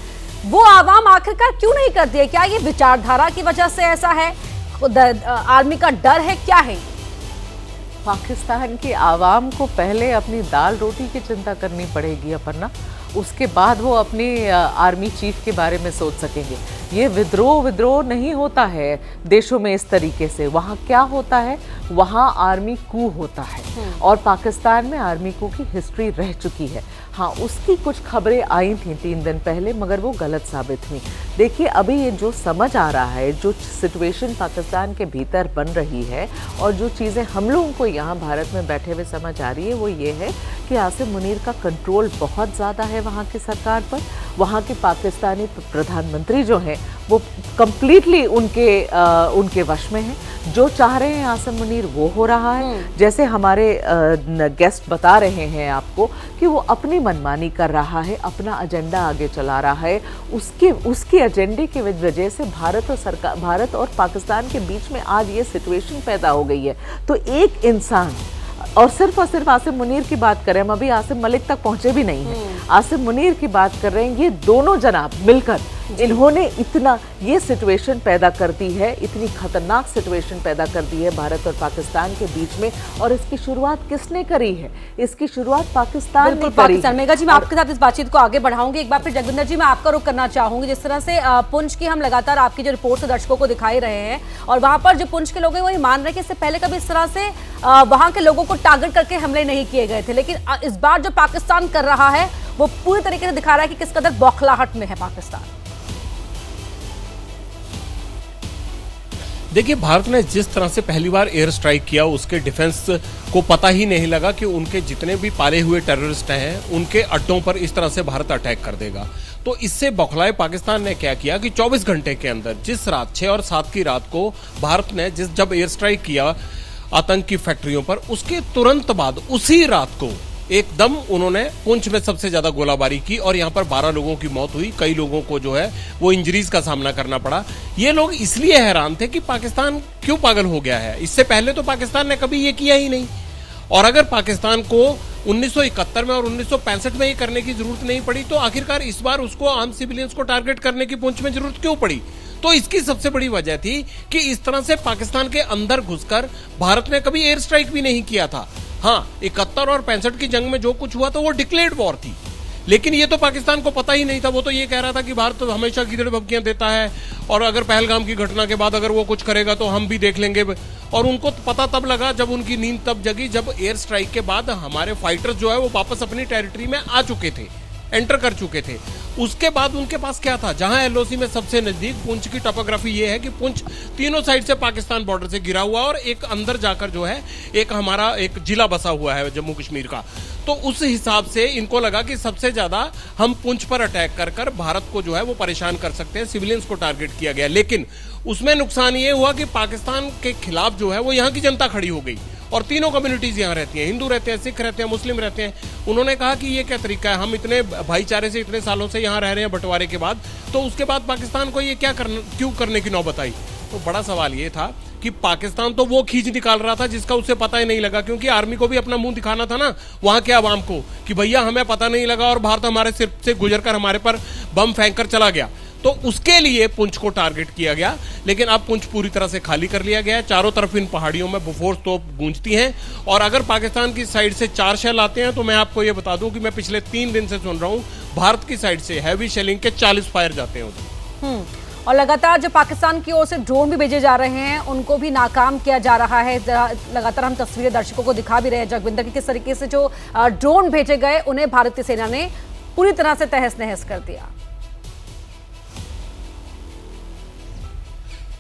Speaker 1: वो आवाम आखिरकार क्यों नहीं करती है? क्या ये विचारधारा की वजह से ऐसा है, आर्मी का डर है, क्या है?
Speaker 7: पाकिस्तान की आवाम को पहले अपनी दाल रोटी की चिंता करनी पड़ेगी अपर्णा, उसके बाद वो अपनी आर्मी चीफ के बारे में सोच सकेंगे। ये विद्रोह नहीं होता है देशों में इस तरीके से। वहाँ क्या होता है, वहाँ आर्मी कू होता है और पाकिस्तान में आर्मी कू की हिस्ट्री रह चुकी है। हाँ, उसकी कुछ खबरें आई थी 3 दिन पहले, मगर वो गलत साबित हुई। देखिए, अभी ये जो समझ आ रहा है, जो सिचुएशन पाकिस्तान के भीतर बन रही है और जो चीज़ें हम लोगों को यहाँ भारत में बैठे हुए समझ आ रही है, वो ये है कि आसिम मुनीर का कंट्रोल बहुत ज़्यादा है वहाँ की सरकार पर। वहाँ के पाकिस्तानी प्रधानमंत्री जो हैं वो कंप्लीटली उनके वश में हैं। जो चाह रहे हैं आसिम मुनीर वो हो रहा है। जैसे हमारे गेस्ट बता रहे हैं आपको कि वो अपनी मनमानी कर रहा है, अपना एजेंडा आगे चला रहा है। उसके एजेंडे की वजह से भारत और पाकिस्तान के बीच में आज ये सिचुएशन पैदा हो गई है। तो एक इंसान और सिर्फ आसिम मुनीर की बात करें, हम अभी आसिम मलिक तक पहुंचे भी नहीं हैं, आसिम मुनीर की बात कर रहे हैं। ये दोनों जनाब मिलकर इन्होंने इतना ये सिचुएशन पैदा कर दी है, इतनी खतरनाक सिचुएशन पैदा कर दी है भारत और पाकिस्तान के बीच में। और इसकी शुरुआत किसने करी है? इसकी शुरुआत पाकिस्तान ने करी है।
Speaker 1: मेघा जी, मैं आपके साथ इस बातचीत को आगे बढ़ाऊंगी। एक बार फिर जगविंदर जी, मैं आपका रुख करना चाहूंगी। जिस तरह से पुंछ की हम लगातार आपकी जो रिपोर्ट से दर्शकों को दिखाई रहे हैं, और वहां पर जो पुंछ के लोग हैं वो ये मान रहे हैं कि इससे पहले कभी इस तरह से वहां के लोगों को टारगेट करके हमले नहीं किए गए थे। लेकिन इस बार जो पाकिस्तान कर रहा है वो पूरी तरीके से दिखा रहा है कि किस कदर बौखलाहट में है पाकिस्तान।
Speaker 8: देखिए, भारत ने जिस तरह से पहली बार एयर स्ट्राइक किया, उसके डिफेंस को पता ही नहीं लगा कि उनके जितने भी पाले हुए टेररिस्ट हैं उनके अड्डों पर इस तरह से भारत अटैक कर देगा। तो इससे बौखलाए पाकिस्तान ने क्या किया कि 24 घंटे के अंदर, जिस रात 6 और 7 की रात को भारत ने जब एयर स्ट्राइक किया आतंक की फैक्ट्रियों पर, उसके तुरंत बाद उसी रात को एकदम उन्होंने पुंछ में सबसे ज्यादा गोलाबारी की और यहां पर 12 लोगों की मौत हुई, कई लोगों को जो है वो इंजरीज का सामना करना पड़ा। ये लोग इसलिए हैरान थे कि पाकिस्तान क्यों पागल हो गया है। इससे पहले तो पाकिस्तान ने कभी ये किया ही नहीं, और अगर पाकिस्तान को 1971 में और 1965 में ये करने की जरूरत नहीं पड़ी तो आखिरकार इस बार उसको आम सिविलियंस को टारगेट करने की पुंछ में जरूरत क्यों पड़ी। तो इसकी सबसे बड़ी वजह थी कि इस तरह से पाकिस्तान के अंदर घुसकर भारत ने कभी एयर स्ट्राइक भी नहीं किया था। हाँ, 71 और 65 की जंग में जो कुछ हुआ था वो डिक्लेयर्ड वॉर थी, लेकिन ये तो पाकिस्तान को पता ही नहीं था। वो तो ये कह रहा था कि भारत तो हमेशा गिरद धमकियां देता है और अगर पहलगाम की घटना के बाद अगर वो कुछ करेगा तो हम भी देख लेंगे। और उनको पता तब लगा जब उनकी नींद तब जगी जब एयर स्ट्राइक के बाद हमारे फाइटर्स जो है वो वापस अपनी टेरिटरी में आ चुके थे, एंटर कर चुके थे। उसके बाद उनके पास क्या था, जहां एलओसी में सबसे नजदीक पुंछ की टोपोग्राफी ये है कि पुंछ तीनों साइड से पाकिस्तान बॉर्डर से घिरा हुआ और एक अंदर जाकर जो है एक हमारा एक जिला बसा हुआ है जम्मू कश्मीर का। तो उस हिसाब से इनको लगा कि सबसे ज्यादा हम पुंछ पर अटैक कर कर भारत को जो है वो परेशान कर सकते हैं, सिविलियंस को टारगेट किया गया। लेकिन उसमें नुकसान ये हुआ कि पाकिस्तान के खिलाफ जो है वो यहाँ की जनता खड़ी हो गई और तीनों कम्युनिटीज यहाँ रहती हैं, हिंदू रहते हैं, सिख रहते हैं, मुस्लिम रहते हैं। उन्होंने कहा कि ये क्या तरीका है, हम इतने भाईचारे से इतने सालों से यहाँ रह रहे हैं बंटवारे के बाद, तो उसके बाद पाकिस्तान को ये क्या क्यों करने की नौबत आई। तो बड़ा सवाल ये था कि पाकिस्तान तो वो खींच निकाल रहा था जिसका उसे पता ही नहीं लगा, क्योंकि आर्मी को भी अपना मुंह दिखाना था ना वहां के आवाम को कि भैया हमें पता नहीं लगा और भारत हमारे सिर से गुजरकर हमारे पर बम फेंक कर चला गया। तो उसके लिए पुंछ को टारगेट किया गया, लेकिन अब पुंछ पूरी तरह से खाली कर लिया गया है। चारों तरफ इन पहाड़ियों में बोफोर्स तोप गूंजती हैं और अगर पाकिस्तान की साइड से 4 शेल आते हैं तो मैं आपको ये बता दूं कि मैं पिछले 3 दिन से सुन रहा हूं भारत की साइड से हैवी शेलिंग के 40 फायर जाते हैं उधर।
Speaker 1: और लगातार जो पाकिस्तान की ओर से ड्रोन भी भेजे जा रहे हैं उनको भी नाकाम किया जा रहा है। लगातार हम तस्वीरें दर्शकों को दिखा भी रहे हैं जगविंदर की, किस तरीके से जो ड्रोन भेजे गए उन्हें भारतीय सेना ने पूरी तरह से तहस नहस कर दिया।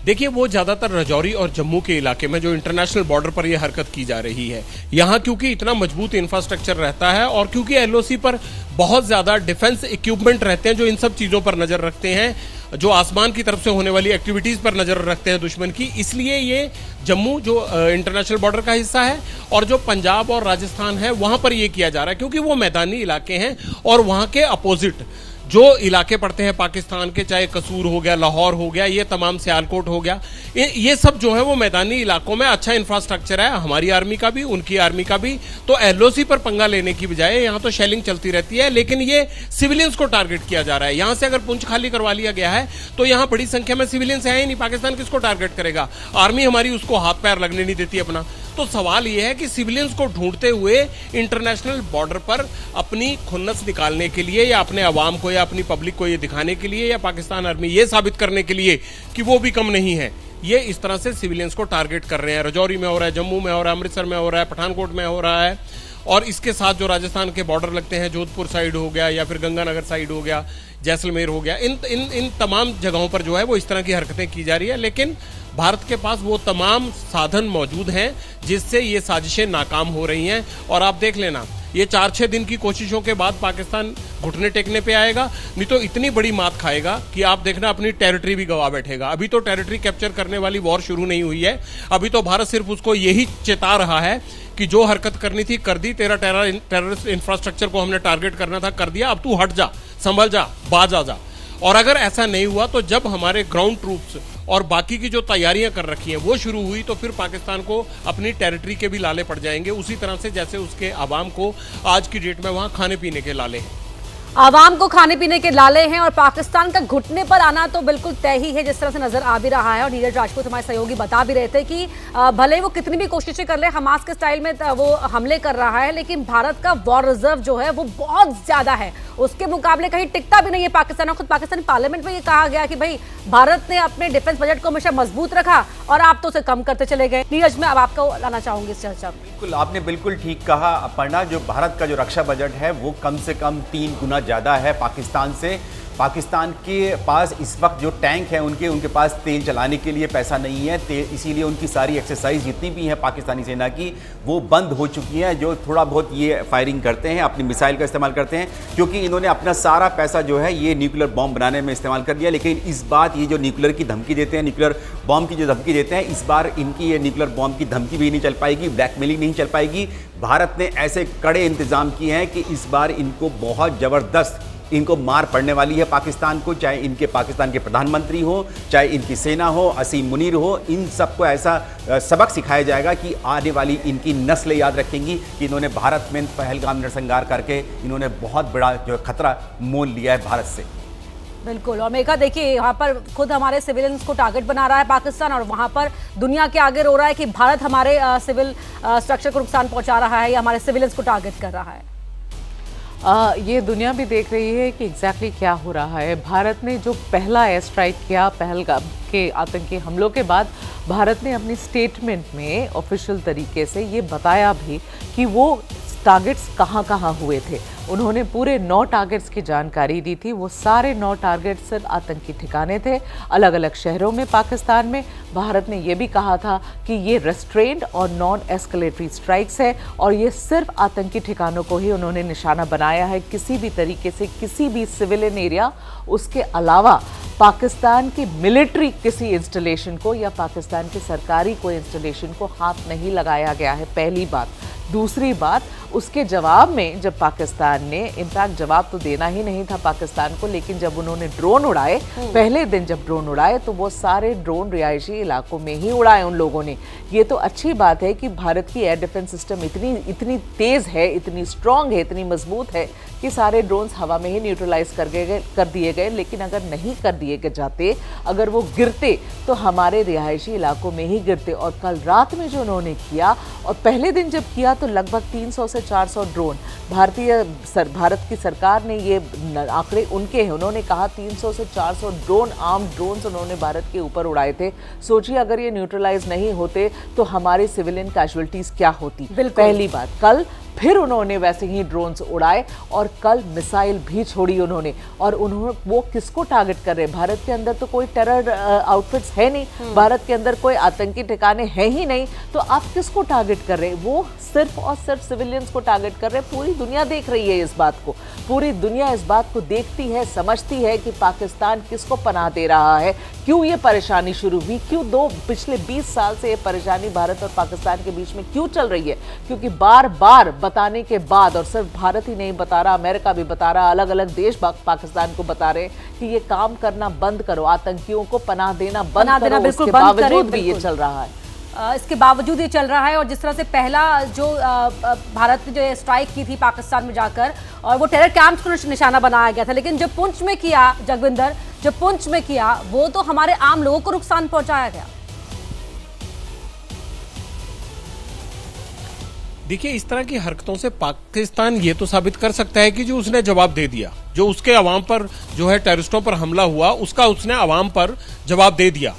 Speaker 8: देखिए, वो ज्यादातर राजौरी और जम्मू के इलाके में जो इंटरनेशनल बॉर्डर पर ये हरकत की जा रही है, यहाँ क्योंकि इतना मजबूत इंफ्रास्ट्रक्चर रहता है और क्योंकि एलओसी पर बहुत ज्यादा डिफेंस इक्विपमेंट रहते हैं जो इन सब चीजों पर नजर रखते हैं, जो आसमान की तरफ से होने वाली एक्टिविटीज पर नजर रखते हैं दुश्मन की, इसलिए ये जम्मू जो इंटरनेशनल बॉर्डर का हिस्सा है और जो पंजाब और राजस्थान है वहां पर ये किया जा रहा है, क्योंकि वो मैदानी इलाके हैं और वहां के अपोजिट जो इलाके पड़ते हैं पाकिस्तान के, चाहे कसूर हो गया, लाहौर हो गया, ये तमाम सियालकोट हो गया, ये सब जो है वो मैदानी इलाकों में अच्छा इंफ्रास्ट्रक्चर है, हमारी आर्मी का भी उनकी आर्मी का भी। तो एलओसी पर पंगा लेने की बजाय यहाँ तो शेलिंग चलती रहती है, लेकिन ये सिविलियंस को टारगेट किया जा रहा है। यहाँ से अगर पुंछ खाली करवा लिया गया है तो यहाँ बड़ी संख्या में सिविलियंस है ही नहीं, पाकिस्तान किसको टारगेट करेगा, आर्मी हमारी उसको हाथ पैर लगने नहीं देती अपना। तो सवाल यह है कि सिविलियंस को ढूंढते हुए इंटरनेशनल बॉर्डर पर अपनी खुन्नस निकालने के लिए या अपने अवाम को या अपनी पब्लिक को ये दिखाने के लिए या पाकिस्तान आर्मी ये साबित करने के लिए कि वो भी कम नहीं है, ये इस तरह से सिविलियंस को टारगेट कर रहे हैं। राजौरी में हो रहा है, जम्मू में हो रहा है, अमृतसर में हो रहा है, पठानकोट में हो रहा है, और इसके साथ जो राजस्थान के बॉर्डर लगते हैं, जोधपुर साइड हो गया या फिर गंगानगर साइड हो गया, जैसलमेर हो गया, इन तमाम जगहों पर जो है वो इस तरह की हरकतें की जा रही है। लेकिन भारत के पास वो तमाम साधन मौजूद हैं जिससे ये साजिशें नाकाम हो रही हैं। और आप देख लेना, ये 4-6 दिन की कोशिशों के बाद पाकिस्तान घुटने टेकने पे आएगा, नहीं तो इतनी बड़ी मात खाएगा कि आप देखना अपनी टेरिटरी भी गवा बैठेगा। अभी तो टेरिटरी कैप्चर करने वाली वॉर शुरू नहीं हुई है, अभी तो भारत सिर्फ उसको यही चेता रहा है कि जो हरकत करनी थी कर दी, तेरा टेररिस्ट इंफ्रास्ट्रक्चर को हमने टारगेट करना था कर दिया, अब तू हट जा, संभल जा, बाज आ जा। और अगर ऐसा नहीं हुआ तो जब हमारे ग्राउंड ट्रूप्स और बाकी की जो तैयारियां कर रखी हैं वो शुरू हुई तो फिर पाकिस्तान को अपनी टेरिटरी के भी लाले पड़ जाएंगे, उसी तरह से जैसे उसके आवाम को आज की डेट में वहां खाने पीने के लाले हैं।
Speaker 1: आवाम को खाने पीने के लाले हैं और पाकिस्तान का घुटने पर आना तो बिल्कुल तय ही है, जिस तरह से नजर आ भी रहा है। और नीरज राजपूत हमारे सहयोगी बता भी रहे थे कि भले वो कितनी भी कोशिशें कर ले, हमास के स्टाइल में वो हमले कर रहा है, लेकिन भारत का वॉर रिजर्व जो है वो बहुत ज्यादा है, उसके मुकाबले कहीं टिकता भी नहीं है पाकिस्तान। और खुद पाकिस्तानी पार्लियामेंट में ये कहा गया कि भाई भारत ने अपने डिफेंस बजट को हमेशा मजबूत रखा और आप तो उसे कम करते चले गए। नीरज, मैं अब आपको लाना चाहूंगी इस चर्चा में।
Speaker 2: बिल्कुल, आपने बिल्कुल ठीक कहा अपर्णा, जो भारत का जो रक्षा बजट है वो कम से कम 3 गुना ज्यादा है पाकिस्तान से। पाकिस्तान के पास इस वक्त जो टैंक हैं उनके पास तेल चलाने के लिए पैसा नहीं है, इसीलिए उनकी सारी एक्सरसाइज जितनी भी है पाकिस्तानी सेना की वो बंद हो चुकी है। जो थोड़ा बहुत ये फायरिंग करते हैं, अपनी मिसाइल का इस्तेमाल करते हैं, क्योंकि इन्होंने अपना सारा पैसा जो है ये न्यूक्लियर बॉम्ब बनाने में इस्तेमाल कर दिया। लेकिन इस बात ये जो न्यूक्लियर की धमकी देते हैं, न्यूक्लियर बॉम्ब की जो धमकी देते हैं, इस बार इनकी ये न्यूक्लियर बॉम्ब की धमकी भी नहीं चल पाएगी, ब्लैकमेलिंग नहीं चल पाएगी। भारत ने ऐसे कड़े इंतजाम किए हैं कि इस बार इनको बहुत ज़बरदस्त इनको मार पड़ने वाली है पाकिस्तान को, चाहे इनके पाकिस्तान के प्रधानमंत्री हो, चाहे इनकी सेना हो, असीम मुनीर हो, इन सबको ऐसा सबक सिखाया जाएगा कि आने वाली इनकी नस्लें याद रखेंगी कि इन्होंने भारत में पहलगाम नरसंहार करके इन्होंने बहुत बड़ा जो खतरा मोल लिया है भारत से।
Speaker 1: बिल्कुल। और मेघा देखिए, यहाँ पर खुद हमारे सिविलियंस को टारगेट बना रहा है पाकिस्तान, और वहाँ पर दुनिया के आगे रो रहा है कि भारत हमारे सिविल स्ट्रक्चर को नुकसान पहुँचा रहा है या हमारे सिविलियंस को टारगेट कर रहा है।
Speaker 7: ये दुनिया भी देख रही है कि एग्जैक्टली क्या हो रहा है। भारत ने जो पहला एयर स्ट्राइक किया पहलगाम के आतंकी हमलों के बाद, भारत ने अपनी स्टेटमेंट में ऑफिशियल तरीके से ये बताया भी कि वो टारगेट्स कहाँ कहाँ हुए थे। उन्होंने पूरे 9 टारगेट्स की जानकारी दी थी। वो सारे 9 टारगेट्स सिर्फ आतंकी ठिकाने थे अलग अलग शहरों में पाकिस्तान में। भारत ने ये भी कहा था कि ये रेस्ट्रेंड और नॉन एस्केलेटरी स्ट्राइक्स है और ये सिर्फ आतंकी ठिकानों को ही उन्होंने निशाना बनाया है, किसी भी तरीके से किसी भी सिविलियन एरिया, उसके अलावा पाकिस्तान की मिलिट्री किसी इंस्टॉलेशन को या पाकिस्तान की सरकारी कोई इंस्टॉलेशन को हाथ नहीं लगाया गया है, पहली बात। दूसरी बात, उसके जवाब में जब पाकिस्तान ने, इनफैक्ट जवाब तो देना ही नहीं था पाकिस्तान को, लेकिन जब उन्होंने ड्रोन उड़ाए, पहले दिन जब ड्रोन उड़ाए तो वो सारे ड्रोन रिहायशी इलाकों में ही उड़ाए उन लोगों ने। ये तो अच्छी बात है कि भारत की एयर डिफेंस सिस्टम इतनी तेज़ है, इतनी स्ट्रांग है, इतनी मजबूत है कि सारे ड्रोन्स हवा में ही न्यूट्रलाइज कर दिए गए। लेकिन अगर नहीं कर दिए जाते, अगर वो गिरते तो हमारे रिहायशी इलाकों में ही गिरते। और कल रात में जो उन्होंने किया, और पहले दिन जब किया तो लगभग 300 से 400 ड्रोन, भारत की सरकार ने ये आंकड़े उनके हैं, उन्होंने कहा 300 से 400 ड्रोन, आर्म्ड ड्रोन्स उन्होंने भारत के ऊपर उड़ाए थे। सोचिए अगर ये न्यूट्रलाइज नहीं होते तो हमारे सिविलियन कैजुअलिटीज क्या होती। पहली बात, कल फिर उन्होंने वैसे ही ड्रोन्स उड़ाए और कल मिसाइल भी छोड़ी उन्होंने। और वो किसको टारगेट कर रहे हैं? भारत के अंदर तो कोई टेरर आउटफिट्स है नहीं, भारत के अंदर कोई आतंकी ठिकाने हैं ही नहीं, तो आप किसको टारगेट कर रहे हैं? वो सिर्फ और सिर्फ सिविलियंस को टारगेट कर रहे हैं। पूरी दुनिया देख रही है इस बात को, पूरी दुनिया इस बात को देखती है, समझती है कि पाकिस्तान किसको पनाह दे रहा है, क्यों ये परेशानी शुरू हुई, क्यों पिछले 20 साल से ये परेशानी भारत और पाकिस्तान के बीच में क्यों चल रही है। क्योंकि बार बार बताने के बाद, और सिर्फ भारत ही नहीं बता रहा, अमेरिका भी बता रहा, अलग अलग देश पाकिस्तान को बता रहे कि ये काम करना बंद करो, आतंकियों को पनाह देना बंद करो। इसके बावजूद भी ये चल रहा है,
Speaker 1: इसके बावजूद ये चल रहा है। और जिस तरह से पहला जो भारत ने जो स्ट्राइक की थी पाकिस्तान में जाकर, और वो टेरर कैंप्स को निशाना बनाया गया था, लेकिन जब पुंछ में किया जगविंदर, जब पुंछ में किया वो तो हमारे आम लोगों को नुकसान पहुंचाया गया।
Speaker 8: देखिए, इस तरह की हरकतों से पाकिस्तान ये तो साबित कर सकता है कि जो उसने जवाब दे दिया, जो उसके अवाम पर जो है टेररिस्टों पर हमला हुआ, उसका उसने अवाम पर जवाब दे दिया।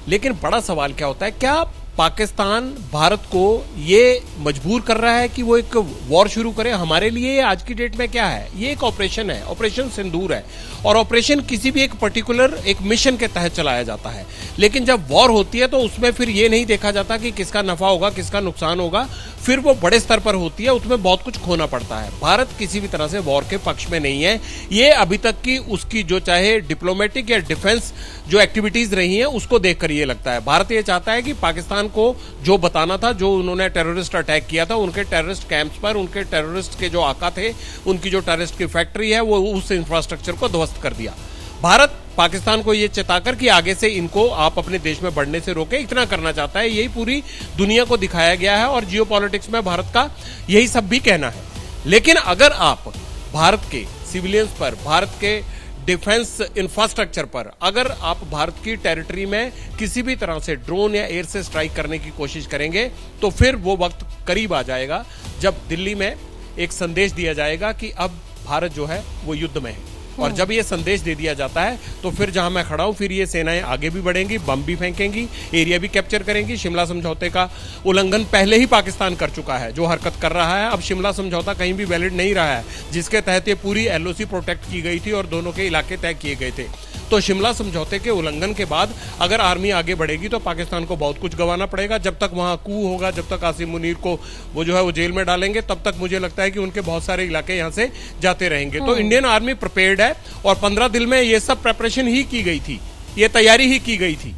Speaker 8: लेकिन बड़ा सवाल क्या होता है, क्या पाकिस्तान भारत को ये मजबूर कर रहा है कि वो एक वॉर शुरू करे? हमारे लिए आज की डेट में क्या है, ये एक ऑपरेशन है, ऑपरेशन सिंदूर है, और ऑपरेशन किसी भी एक पर्टिकुलर एक मिशन के तहत चलाया जाता है। लेकिन जब वॉर होती है तो उसमें फिर ये नहीं देखा जाता कि किसका नफा होगा, किसका नुकसान होगा, फिर वो बड़े स्तर पर होती है, उसमें बहुत कुछ खोना पड़ता है। भारत किसी भी तरह से वॉर के पक्ष में नहीं है। ये अभी तक की उसकी जो चाहे डिप्लोमेटिक या डिफेंस जो एक्टिविटीज रही हैं उसको देखकर ये लगता है। भारत ये चाहता है कि पाकिस्तान को जो बताना था, जो उन्होंने टेररिस्ट अटैक किया था, उनके टेररिस्ट कैंप्स पर, उनके टेररिस्ट के जो आका थे, उनकी जो टेररिस्ट की फैक्ट्री है, वो उस इंफ्रास्ट्रक्चर को ध्वस्त कर दिया। भारत पाकिस्तान को ये चेताकर कि आगे से इनको आप अपने देश में बढ़ने से रोके, इतना करना चाहता है। यही पूरी दुनिया को दिखाया गया है और जियोपॉलिटिक्स में भारत का यही सब भी कहना है। लेकिन अगर आप भारत के सिविलियंस पर, भारत के डिफेंस इंफ्रास्ट्रक्चर पर, अगर आप भारत की टेरिटरी में किसी भी तरह से ड्रोन या एयर से स्ट्राइक करने की कोशिश करेंगे तो फिर वो वक्त करीब आ जाएगा जब दिल्ली में एक संदेश दिया जाएगा कि अब भारत जो है वो युद्ध में है। और जब ये संदेश दे दिया जाता है तो फिर जहां मैं खड़ा हूं, फिर ये सेनाएं आगे भी बढ़ेंगी, बम भी फेंकेंगी, एरिया भी कैप्चर करेंगी। शिमला समझौते का उल्लंघन पहले ही पाकिस्तान कर चुका है, जो हरकत कर रहा है। अब शिमला समझौता कहीं भी वैलिड नहीं रहा है, जिसके तहत ये पूरी LOC प्रोटेक्ट की गई थी और दोनों के इलाके तय किए गए थे। तो शिमला समझौते के उल्लंघन के बाद अगर आर्मी आगे बढ़ेगी तो पाकिस्तान को बहुत कुछ गंवाना पड़ेगा। जब तक वहां कू होगा, जब तक आसिम मुनीर को वो जो है वो जेल में डालेंगे, तब तक मुझे लगता है कि उनके बहुत सारे इलाके यहां से जाते रहेंगे। तो इंडियन आर्मी प्रिपेयर्ड है और 15 दिन में ये सब प्रिपरेशन ही की गई थी, ये तैयारी ही की गई थी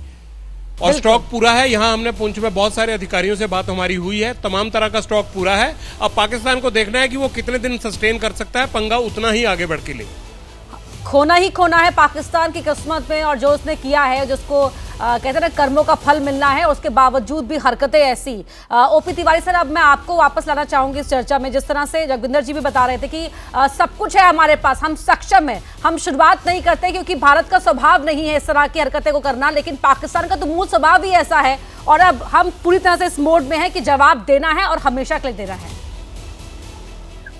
Speaker 8: और स्टॉक पूरा है। यहाँ हमने पुंछ में बहुत सारे अधिकारियों से बात हमारी हुई है, तमाम तरह का स्टॉक पूरा है। अब पाकिस्तान को देखना है कि वो कितने दिन सस्टेन कर सकता है, पंगा उतना ही आगे बढ़ के ले।
Speaker 1: खोना ही खोना है पाकिस्तान की किस्मत में, और जो उसने किया है, जिसको कहते हैं ना कर्मों का फल मिलना है, उसके बावजूद भी हरकतें ऐसी। ओपी तिवारी सर, अब मैं आपको वापस लाना चाहूंगी इस चर्चा में। जिस तरह से जगविंदर जी भी बता रहे थे कि सब कुछ है हमारे पास, हम सक्षम हैं, हम शुरुआत नहीं करते क्योंकि भारत का स्वभाव नहीं है इस तरह की हरकतें को करना, लेकिन पाकिस्तान का तो मूल स्वभाव ही ऐसा है। और अब हम पूरी तरह से इस मोड में है कि जवाब देना है और हमेशा के लिए देना है।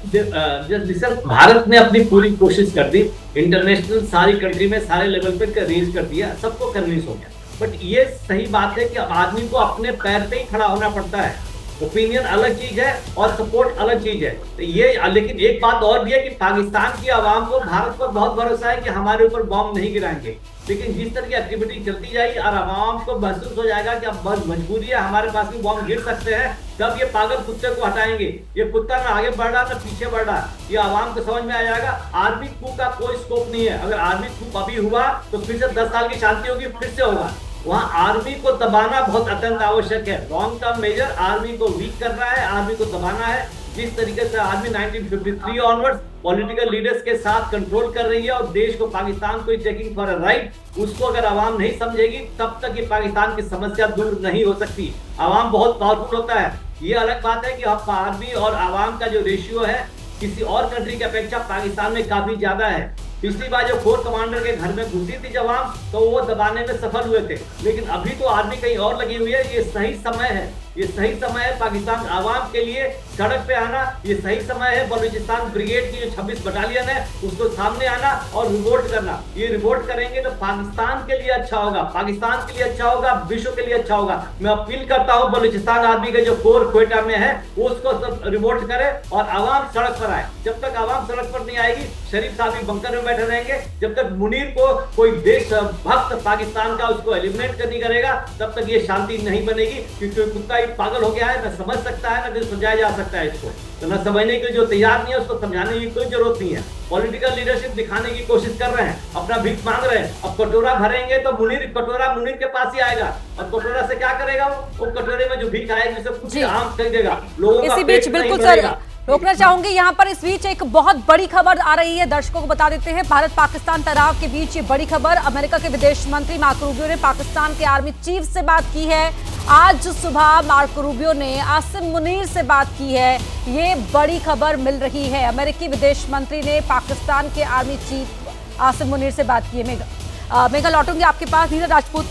Speaker 6: सर, भारत ने अपनी पूरी कोशिश कर दी, इंटरनेशनल सारी कंट्री में सारे लेवल पे रेज कर दिया, सबको कन्विंस हो गया। बट ये सही बात है कि आदमी को अपने पैर पे ही खड़ा होना पड़ता है। ओपिनियन अलग चीज है और सपोर्ट अलग चीज है। तो ये, लेकिन एक बात और भी है कि पाकिस्तान की आवाम को भारत पर बहुत भरोसा है कि हमारे ऊपर बॉम्ब नहीं गिराएंगे। लेकिन जिस तरह की एक्टिविटी चलती जाएगी और आवाम को महसूस हो जाएगा कि अब बस मजबूरी है, हमारे पास भी बॉम्ब गिर सकते हैं, तब ये पागल कुत्ते को हटाएंगे। ये कुत्ता ना आगे बढ़ रहा ना पीछे बढ़ रहा, ये आवाम को समझ में आ जाएगा। आर्मी कू का कोई स्कोप नहीं है। अगर आर्मी कू अभी हुआ तो फिर से 10 साल की शांति होगी, फिर से होगा। वहां आर्मी को दबाना बहुत अत्यंत आवश्यक है। लॉन्ग टर्म मेजर आर्मी को वीक करना है, आर्मी को दबाना है। जिस तरीके से आर्मी 1953 ऑनवर्ड्स पॉलिटिकल लीडर्स के साथ कंट्रोल कर रही है और देश को, पाकिस्तान को टेकिंग फॉर अ राइट, उसको अगर आवाम नहीं समझेगी तब तक ये पाकिस्तान की समस्या दूर नहीं हो सकती। आवाम बहुत पावरफुल होता है। ये अलग बात है कि आर्मी और आवाम का जो रेशियो है किसी और कंट्री की अपेक्षा पाकिस्तान में काफी ज्यादा है। पिछली बार जो कोर कमांडर के घर में घुसी थी जवान, तो वो दबाने में सफल हुए थे, लेकिन अभी तो आर्मी कहीं और लगी हुई है। ये सही समय है, ये सही समय है पाकिस्तान आवाम के लिए सड़क पे आना। ये सही समय है बलूचिस्तान ब्रिगेड की जो 26 बटालियन है उसको सामने आना और रिवोल्ट करना। ये रिवोल्ट करेंगे तो पाकिस्तान के लिए अच्छा होगा, पाकिस्तान के लिए अच्छा होगा, विश्व के लिए अच्छा होगा। मैं अपील करता हूँ बलूचिस्तान आर्मी के जो कोर क्वेटा में है उसको रिवोल्ट करे और आवाम सड़क पर आए। जब तक आवाम सड़क पर नहीं आएगी, शरीफ साहब भी बंकर में बैठे रहेंगे। जब तक मुनीर को कोई देशभक्त पाकिस्तान का उसको एलिमिनेट नहीं करेगा, तब तक ये शांति नहीं बनेगी। क्योंकि कुत्ता पागल हो गया है, न समझ सकता है, न समझाया जा सकता है इसको। तो न समझने की जो तैयार नहीं है उसको समझाने की कोई जरूरत नहीं है। पॉलिटिकल लीडरशिप दिखाने की कोशिश कर रहे हैं, अपना भीख मांग रहे हैं। अब कटोरा भरेंगे तो कटोरा मुनीर के पास ही आएगा। अब कटोरा से क्या करेगा वो कटोरे में जो भीख आएगी उसे कुछ आम खरीदेगा। लोगों का
Speaker 1: इसी बीच बिल्कुल सर रोकना चाहूंगी यहाँ पर। इस बीच एक बहुत बड़ी खबर आ रही है, दर्शकों को बता देते हैं। भारत पाकिस्तान तनाव के बीच ये बड़ी खबर, अमेरिका के विदेश मंत्री मार्को रूबियो ने पाकिस्तान के आर्मी चीफ से बात की है। आज सुबह मार्को रूबियो ने आसिम मुनीर से बात की है। ये बड़ी खबर मिल रही है। अमेरिकी विदेश मंत्री ने पाकिस्तान के आर्मी चीफ आसिम मुनीर से बात की है। मेघा लौटूंगी आपके पास, नीरज राजपूत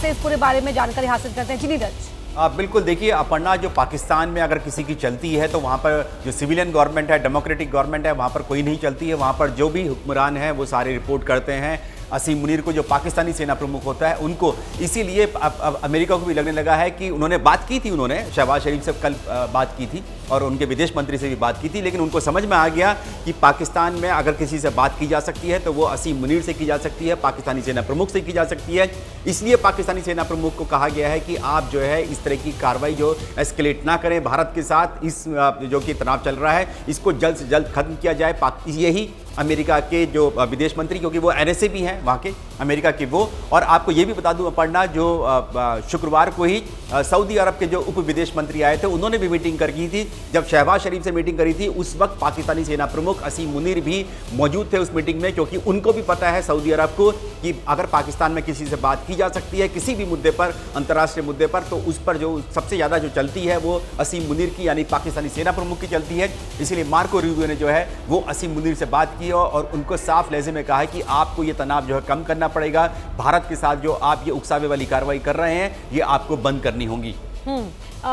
Speaker 1: से इस पूरे बारे में जानकारी हासिल करते हैं। जी नीरज।
Speaker 2: बिल्कुल, देखिए अपर्णा, जो पाकिस्तान में अगर किसी की चलती है तो वहाँ पर जो सिविलियन गवर्नमेंट है, डेमोक्रेटिक गवर्नमेंट है, वहाँ पर कोई नहीं चलती है। वहाँ पर जो भी हुक्मरान हैं वो सारे रिपोर्ट करते हैं असीम मुनीर को, जो पाकिस्तानी सेना प्रमुख होता है उनको। इसीलिए अब अमेरिका को भी लगने लगा है कि उन्होंने बात की थी, उन्होंने शहबाज शरीफ से कल बात की थी और उनके विदेश मंत्री से भी बात की थी, लेकिन उनको समझ में आ गया कि पाकिस्तान में अगर किसी से बात की जा सकती है तो वो असीम मुनीर से की जा सकती है, पाकिस्तानी सेना प्रमुख से की जा सकती है। इसलिए पाकिस्तानी सेना प्रमुख को कहा गया है कि आप जो है इस तरह की कार्रवाई जो एस्केलेट ना करें भारत के साथ, इस जो कि तनाव चल रहा है इसको जल्द से जल्द खत्म किया जाए। यही अमेरिका के जो विदेश मंत्री, क्योंकि वो NSA भी हैं वहाँ के अमेरिका के वो, और आपको ये भी बता दूं अपर्णा, जो शुक्रवार को ही सऊदी अरब के जो उप विदेश मंत्री आए थे उन्होंने भी मीटिंग कर की थी। जब शहबाज शरीफ से मीटिंग करी थी उस वक्त पाकिस्तानी सेना प्रमुख असीम मुनीर भी मौजूद थे उस मीटिंग में, क्योंकि उनको भी पता है सऊदी अरब को कि अगर पाकिस्तान में किसी से बात की जा सकती है किसी भी मुद्दे पर, अंतर्राष्ट्रीय मुद्दे पर, तो उस पर जो सबसे ज़्यादा जो चलती है वो असीम मुनीर की यानी पाकिस्तानी सेना प्रमुख की चलती है। इसीलिए मार्को रूबियो ने जो है वो असीम मुनीर से बात की और उनको साफ लहजे में कहा है कि आपको ये तनाव जो है कम करना पड़ेगा। भारत के साथ जो आप ये उकसावे वाली कार्रवाई कर रहे हैं ये आपको बंद करनी होगी।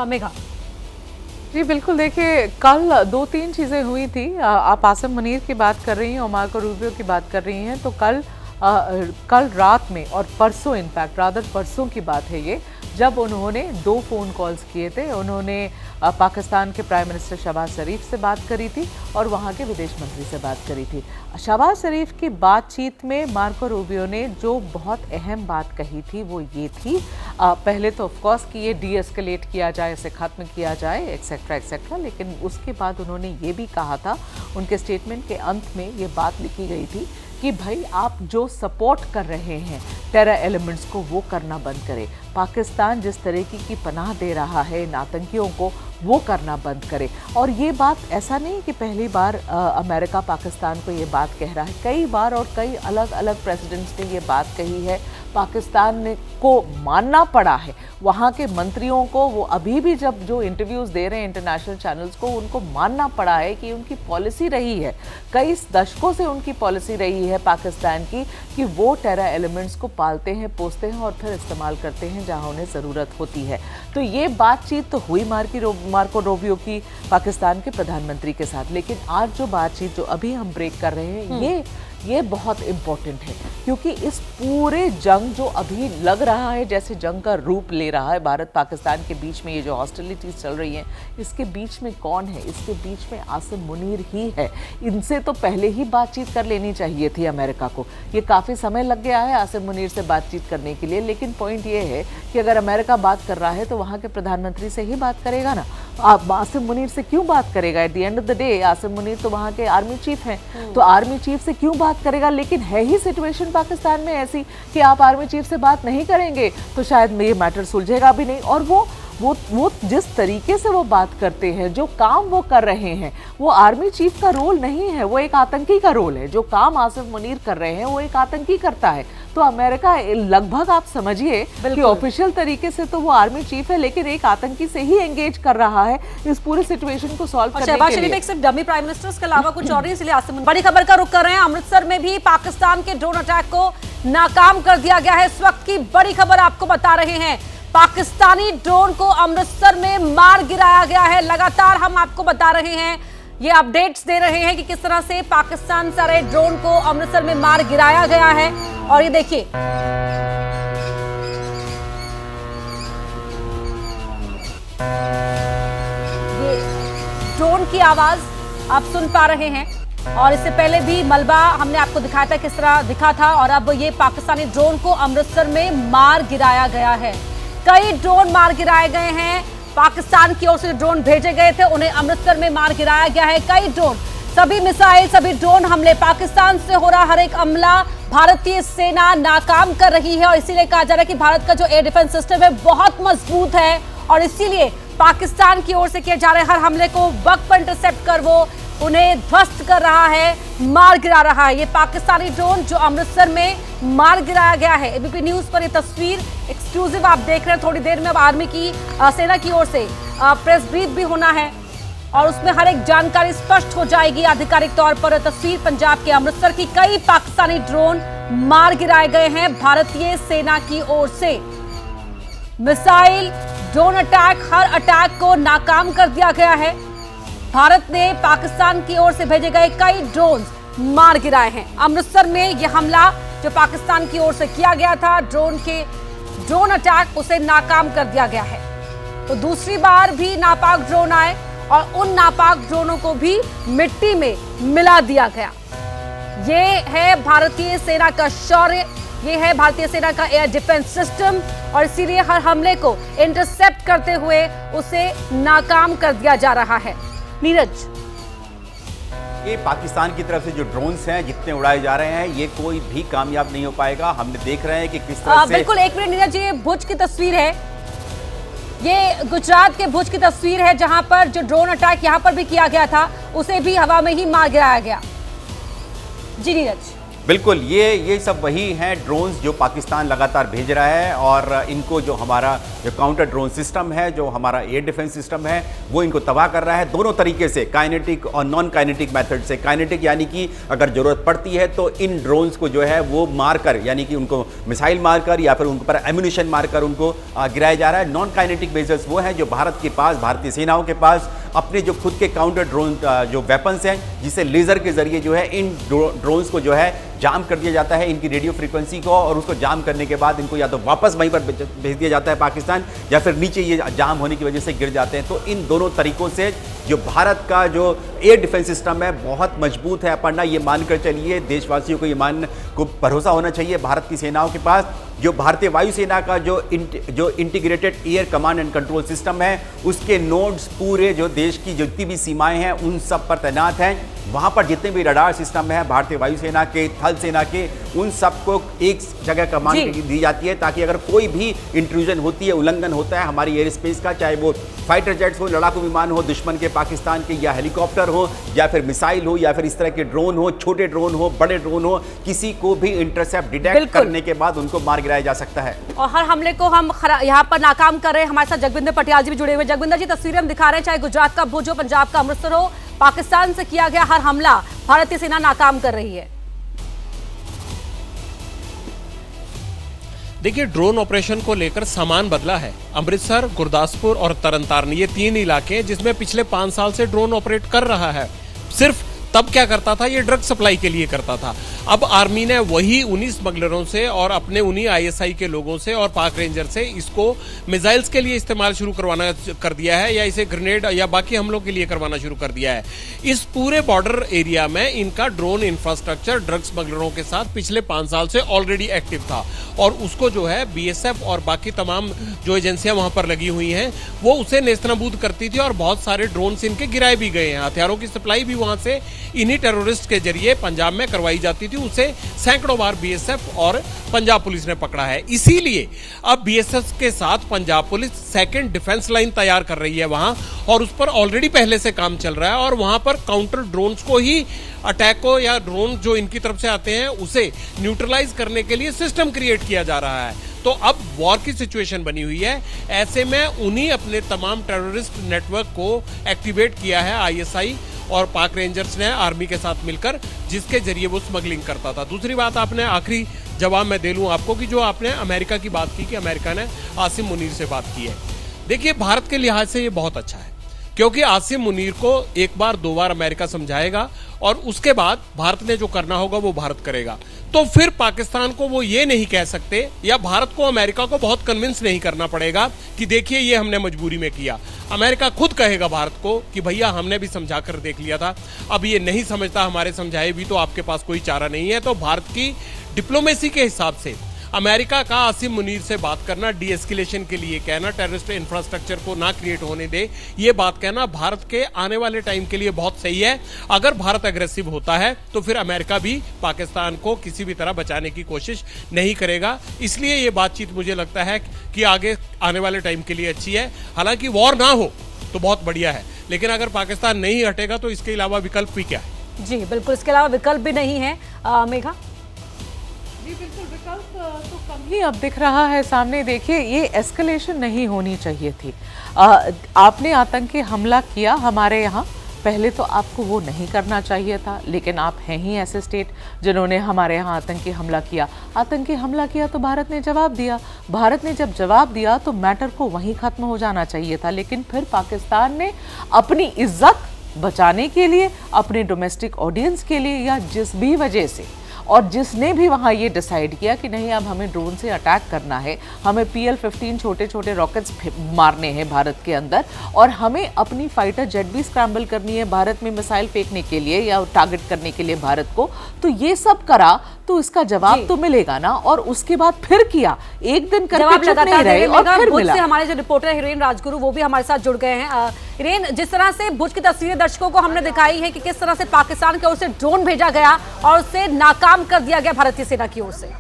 Speaker 1: मेघा।
Speaker 7: जी बिल्कुल, देखिए कल 2-3 चीज़ें हुई थी। आप आसिम मुनीर की बात कर रही हैं और मार्को रूबियो की बात कर रही हैं, तो कल रात में और परसों, इनफैक्ट रादर परसों की बात है ये, जब उन्होंने 2 फ़ोन कॉल्स किए थे। उन्होंने पाकिस्तान के प्राइम मिनिस्टर शहबाज शरीफ से बात करी थी और वहाँ के विदेश मंत्री से बात करी थी। शहबाज शरीफ की बातचीत में मार्को रूबियो ने जो बहुत अहम बात कही थी वो ये थी, पहले तो ऑफकोर्स कि ये डीएस्केलेट किया जाए, इसे ख़त्म किया जाए, एक्सेट्रा एक्सेट्रा, लेकिन उसके बाद उन्होंने ये भी कहा था, उनके स्टेटमेंट के अंत में ये बात लिखी गई थी कि भाई आप जो सपोर्ट कर रहे हैं टेरर एलिमेंट्स को, वो करना बंद करें। पाकिस्तान जिस तरीके की पनाह दे रहा है इन आतंकियों को, वो करना बंद करे। और ये बात ऐसा नहीं कि पहली बार अमेरिका पाकिस्तान को ये बात कह रहा है, कई बार और कई अलग अलग प्रेसिडेंट्स ने ये बात कही है। पाकिस्तान को मानना पड़ा है, वहाँ के मंत्रियों को, वो अभी भी जब जो इंटरव्यूज़ दे रहे हैं इंटरनेशनल चैनल्स को, उनको मानना पड़ा है कि उनकी पॉलिसी रही है, कई दशकों से उनकी पॉलिसी रही है पाकिस्तान की, कि वो टेरर एलिमेंट्स को पालते हैं, पोसते हैं और फिर इस्तेमाल करते हैं जहाँ उन्हें ज़रूरत होती है। तो ये बातचीत तो हुई मार्को रूबियो की पाकिस्तान के प्रधानमंत्री के साथ, लेकिन आज जो बातचीत जो अभी हम ब्रेक कर रहे हैं ये बहुत इम्पोर्टेंट है, क्योंकि इस पूरे जंग जो अभी लग रहा है जैसे जंग का रूप ले रहा है भारत पाकिस्तान के बीच में, ये जो हॉस्टिलिटीज चल रही हैं, इसके बीच में कौन है? इसके बीच में आसिम मुनीर ही है। इनसे तो पहले ही बातचीत कर लेनी चाहिए थी अमेरिका को। ये काफ़ी समय लग गया है आसिम मुनीर से बातचीत करने के लिए, लेकिन पॉइंट ये है कि अगर अमेरिका बात कर रहा है तो वहाँ के प्रधानमंत्री से ही बात करेगा ना। आसिम मुनीर से क्यों बात करेगा? At the end of the day Asim Munir तो वहाँ के आर्मी चीफ हैं, तो आर्मी चीफ से क्यों बात करेगा? लेकिन है ही सिचुएशन पाकिस्तान में ऐसी कि आप आर्मी चीफ से बात नहीं करेंगे तो शायद ये मैटर सुलझेगा भी नहीं। और वो जिस तरीके से वो बात करते हैं, जो काम वो कर रहे हैं, वो आर्मी चीफ का रोल नहीं है, वो एक आतंकी का रोल है। जो काम आसिम मुनीर कर रहे हैं वो एक आतंकी करता है। तो अमेरिका लगभग आप समझिए कि ऑफिशियल तरीके से तो वो आर्मी चीफ है, लेकिन एक आतंकी से ही एंगेज कर रहा है इस पूरे सिचुएशन को सॉल्व करने के लिए।
Speaker 1: शहबाज शरीफ एक सिर्फ डमी प्राइम मिनिस्टर के अलावा कुछ और नहीं, इसलिए आसिम। बड़ी खबर का रुख कर रहे हैं। अमृतसर में भी पाकिस्तान के ड्रोन अटैक को नाकाम कर दिया गया है। इस वक्त की बड़ी खबर आपको बता रहे हैं, पाकिस्तानी ड्रोन को अमृतसर में मार गिराया गया है। लगातार हम आपको बता रहे हैं, ये अपडेट्स दे रहे हैं कि किस तरह से पाकिस्तान से आ रहे ड्रोन को अमृतसर में मार गिराया गया है। और ये देखिए, ये ड्रोन की आवाज आप सुन पा रहे हैं, और इससे पहले भी मलबा हमने आपको दिखाया था किस तरह दिखा था, और अब ये पाकिस्तानी ड्रोन को अमृतसर में मार गिराया गया है। कई ड्रोन मार गिराए गए हैं, पाकिस्तान की ओर से ड्रोन भेजे गए थे उन्हें अमृतसर में मार गिराया गया है। कई ड्रोन, सभी मिसाइल, सभी ड्रोन हमले, पाकिस्तान से हो रहा हर एक हमला भारतीय सेना नाकाम कर रही है। और इसीलिए कहा जा रहा है कि भारत का जो एयर डिफेंस सिस्टम है बहुत मजबूत है, और इसीलिए पाकिस्तान की ओर से किए जा रहे हर हमले को वक्त पर इंटरसेप्ट कर वो उन्हें ध्वस्त कर रहा है, मार गिरा रहा है। ये पाकिस्तानी ड्रोन जो अमृतसर में मार गिराया गया है। एबीपी न्यूज पर ये तस्वीर एक्सक्लूसिव आप देख रहे हैं। थोड़ी देर में अब आर्मी की सेना की ओर से प्रेस ब्रीफ भी होना है, और उसमें हर एक जानकारी स्पष्ट हो जाएगी आधिकारिक तौर पर। तस्वीर पंजाब के अमृतसर की, कई पाकिस्तानी ड्रोन मार गिराए गए हैं भारतीय सेना की ओर से। मिसाइल, ड्रोन अटैक, हर अटैक को नाकाम कर दिया गया है। भारत ने पाकिस्तान की ओर से भेजे गए कई ड्रोन मार गिराए हैं। अमृतसर में यह हमला जो पाकिस्तान की ओर से किया गया था, ड्रोन अटैक, उसे नाकाम कर दिया गया है। तो दूसरी बार भी नापाक ड्रोन आए और उन नापाक ड्रोनों को भी मिट्टी में मिला दिया गया। ये है भारतीय सेना का शौर्य, ये है भारतीय सेना का एयर डिफेंस सिस्टम, और इसीलिए हर हमले को इंटरसेप्ट करते हुए उसे नाकाम कर दिया जा रहा है। नीरज,
Speaker 2: ये पाकिस्तान की तरफ से जो ड्रोन्स हैं जितने उड़ाए जा रहे हैं, ये कोई भी कामयाब नहीं हो पाएगा। हमने देख रहे हैं कि किस तरह से।
Speaker 1: बिल्कुल, एक मिनट नीरज, ये भुज की तस्वीर है, ये गुजरात के भुज की तस्वीर है, जहां पर जो ड्रोन अटैक यहां पर भी किया गया था उसे भी हवा में ही मार गिराया गया। जी नीरज,
Speaker 2: बिल्कुल, ये सब वही हैं ड्रोन्स जो पाकिस्तान लगातार भेज रहा है, और इनको जो हमारा जो काउंटर ड्रोन सिस्टम है, जो हमारा एयर डिफेंस सिस्टम है, वो इनको तबाह कर रहा है दोनों तरीके से, काइनेटिक और नॉन काइनेटिक मेथड से। काइनेटिक यानी कि अगर ज़रूरत पड़ती है तो इन ड्रोन्स को जो है वो मारकर, यानी कि उनको मिसाइल मारकर या फिर उनके पर एम्यूनिशन मारकर उनको गिराया जा रहा है। नॉन काइनेटिक बेजल्स वो हैं जो भारत के पास, भारतीय सेनाओं के पास अपने जो खुद के काउंटर ड्रोन जो वेपन्स हैं, जिसे लेज़र के जरिए जो है इन ड्रोन्स को जो है जाम कर दिया जाता है, इनकी रेडियो फ्रीक्वेंसी को, और उसको जाम करने के बाद इनको या तो वापस वहीं पर भेज दिया जाता है पाकिस्तान, या फिर नीचे ये जाम होने की वजह से गिर जाते हैं। तो इन दोनों तरीकों से जो भारत का जो एयर डिफेंस सिस्टम है बहुत मजबूत है। अपर्णा, ये मानकर चलिए, देशवासियों को ये मान को भरोसा होना चाहिए भारत की सेनाओं के पास, जो भारतीय वायुसेना का जो integrated air command and control system है, उसके नोड्स पूरे जो देश की जितनी भी सीमाएं हैं उन सब पर तैनात हैं। वहां पर जितने भी रडार सिस्टम है भारतीय वायुसेना के, थल सेना के, उन सबको एक जगह कमांड दी जाती है, ताकि अगर कोई भी इंट्रूजन होती है, उल्लंघन होता है हमारी एयर स्पेस का, चाहे वो फाइटर जेट्स हो, लड़ाकू विमान हो दुश्मन के पाकिस्तान के, या हेलीकॉप्टर हो, या फिर मिसाइल हो, या फिर इस तरह के ड्रोन हो, छोटे ड्रोन हो, बड़े ड्रोन हो, किसी को भी इंटरसेप्ट डिटेक्ट करने के बाद उनको मार गिराया जा सकता है।
Speaker 1: और हर हमले को हम यहाँ पर नाकाम कर रहे हैं। हमारे साथ जगविंदर पटियाल जी भी जुड़े हुए। जगविंदर जी, तस्वीरें हम दिखा रहे हैं, चाहे गुजरात का भुज हो, पंजाब का अमृतसर हो, पाकिस्तान से किया गया हर हमला भारतीय सेना नाकाम कर रही है।
Speaker 8: देखिए, ड्रोन ऑपरेशन को लेकर सामान बदला है। अमृतसर, गुरदासपुर और तरनतारन, ये 3 इलाके हैं जिसमें पिछले 5 साल से ड्रोन ऑपरेट कर रहा है। सिर्फ तब क्या करता था, ये ड्रग सप्लाई के लिए करता था। अब आर्मी ने वही उन्हीं स्मगलरों से और अपने उन्हीं आईएसआई के लोगों से और पाक रेंजर से इसको मिसाइल्स के लिए इस्तेमाल शुरू करवाना कर दिया है, या इसे ग्रेनेड या बाकी हमलों के लिए करवाना शुरू कर दिया है। इस पूरे बॉर्डर एरिया में इनका ड्रोन इंफ्रास्ट्रक्चर ड्रग स्मगलरों के साथ पिछले 5 साल से ऑलरेडी एक्टिव था, और उसको जो है बीएसएफ और बाकी तमाम जो एजेंसियां वहां पर लगी हुई हैं वो उसे नेस्तनाबूद करती थी, और बहुत सारे ड्रोन इनके गिराए भी गए हैं। हथियारों की सप्लाई भी वहां से इन्हीं टेररिस्ट के जरिए पंजाब में करवाई जाती थी। उसे सैकड़ों बार बीएसएफ और पंजाब पुलिस ने पकड़ा है। इसीलिए अब बीएसएफ के साथ Punjab police second defence line तैयार कर रही है वहां, और उस पर ऑलरेडी पहले से काम चल रहा है, और वहां पर काउंटर ड्रोन्स को ही, अटैक को या ड्रोन जो इनकी तरफ से आते हैं उसे न्यूट्रलाइज करने के लिए सिस्टम क्रिएट किया जा रहा है। तो अब वॉर की सिचुएशन बनी हुई है। ऐसे में उन्हीं अपने तमाम टेररिस्ट नेटवर्क को एक्टिवेट किया है आईएसआई और पाक रेंजर्स ने आर्मी के साथ मिलकर, जिसके जरिए वो स्मगलिंग करता था। दूसरी बात, आपने आखिरी जवाब मैं दे लूं आपको कि जो आपने अमेरिका की बात की कि अमेरिका ने आसिम मुनीर से बात की है, देखिए भारत के लिहाज से ये बहुत अच्छा है, क्योंकि आसिम मुनीर को एक बार 2 बार अमेरिका समझाएगा, और उसके बाद भारत ने जो करना होगा वो भारत करेगा। तो फिर पाकिस्तान को वो ये नहीं कह सकते, या भारत को अमेरिका को बहुत कन्विंस नहीं करना पड़ेगा कि देखिए ये हमने मजबूरी में किया। अमेरिका खुद कहेगा भारत को कि भैया हमने भी समझा कर देख लिया था, अब ये नहीं समझता, हमारे समझाए भी तो आपके पास कोई चारा नहीं है। तो भारत की डिप्लोमेसी के हिसाब से अमेरिका का आसिम मुनीर से बात करना, डी एस्केलेशन के लिए कहना, टेररिस्ट इंफ्रास्ट्रक्चर को ना क्रिएट होने दे, ये बात कहना भारत के आने वाले टाइम के लिए बहुत सही है। अगर भारत एग्रेसिव होता है तो फिर अमेरिका भी पाकिस्तान को किसी भी तरह बचाने की कोशिश नहीं करेगा। इसलिए ये बातचीत मुझे लगता है कि आगे आने वाले टाइम के लिए अच्छी है। हालांकि वॉर ना हो तो बहुत बढ़िया है, लेकिन अगर पाकिस्तान नहीं हटेगा तो इसके अलावा विकल्प भी क्या है?
Speaker 1: जी बिल्कुल, इसके अलावा विकल्प भी नहीं है। मेघा
Speaker 7: जी बिल्कुल, विकल्प तो कम ही अब दिख रहा है सामने। देखिए, ये एस्केलेशन नहीं होनी चाहिए थी। आपने आतंकी हमला किया हमारे यहाँ, पहले तो आपको वो नहीं करना चाहिए था, लेकिन आप हैं ही ऐसे स्टेट जिन्होंने हमारे यहाँ आतंकी हमला किया। आतंकी हमला किया तो भारत ने जवाब दिया। भारत ने जब जवाब दिया तो मैटर को वहीं ख़त्म हो जाना चाहिए था, लेकिन फिर पाकिस्तान ने अपनी इज्जत बचाने के लिए, अपने डोमेस्टिक ऑडियंस के लिए, या जिस भी वजह से, और जिसने भी वहाँ ये डिसाइड किया कि नहीं अब हमें ड्रोन से अटैक करना है, हमें PL-15 छोटे छोटे रॉकेट्स मारने हैं भारत के अंदर, और हमें अपनी फाइटर जेट भी स्क्रैम्बल करनी है भारत में मिसाइल फेंकने के लिए या टारगेट करने के लिए भारत को, तो ये सब करा तो इसका जवाब तो मिलेगा ना। और उसके बाद फिर किया, एक दिन करके चुप नहीं रहे और फिर मिला।
Speaker 1: हमारे जो रिपोर्टर हिरेन राजगुरु वो भी हमारे साथ जुड़ गए हैं। हिरेन, जिस तरह से भुज की तस्वीरें दर्शकों को हमने दिखाई है कि किस तरह से पाकिस्तान की ओर से ड्रोन भेजा गया और उसे नाकाम कर दिया गया भारतीय सेना की ओर से।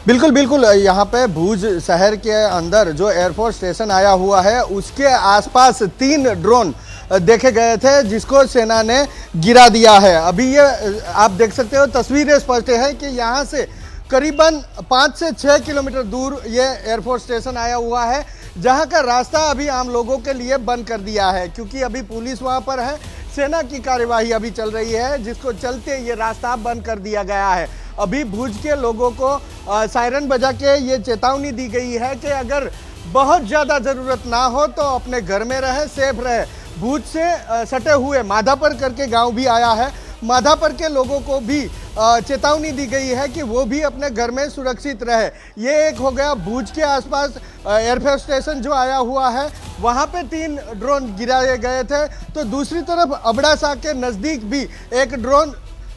Speaker 9: बिल्कुल बिल्कुल, यहाँ पे भुज शहर के अंदर जो एयरफोर्स स्टेशन आया हुआ है उसके आसपास 3 ड्रोन देखे गए थे जिसको सेना ने गिरा दिया है। अभी ये आप देख सकते हो, तस्वीरें स्पष्ट है कि यहाँ से करीबन 5 से 6 किलोमीटर दूर ये एयरफोर्स स्टेशन आया हुआ है, जहाँ का रास्ता अभी आम लोगों के लिए बंद कर दिया है, क्योंकि अभी पुलिस वहाँ पर है, सेना की कार्यवाही अभी चल रही है, जिसको चलते ये रास्ता बंद कर दिया गया है। अभी भुज के लोगों को सायरन बजा के ये चेतावनी दी गई है कि अगर बहुत ज़्यादा ज़रूरत ना हो तो अपने घर में रहे, सेफ रहे। भूज से सटे हुए माधापर करके गांव भी आया है। माधापर के लोगों को भी चेतावनी दी गई है कि वो भी अपने घर में सुरक्षित रहे। ये एक हो गया भूज के आसपास एयरफोर्स स्टेशन जो आया हुआ है, वहाँ पे 3 ड्रोन गिराए गए थे। तो दूसरी तरफ अबड़ासा के नज़दीक भी एक ड्रोन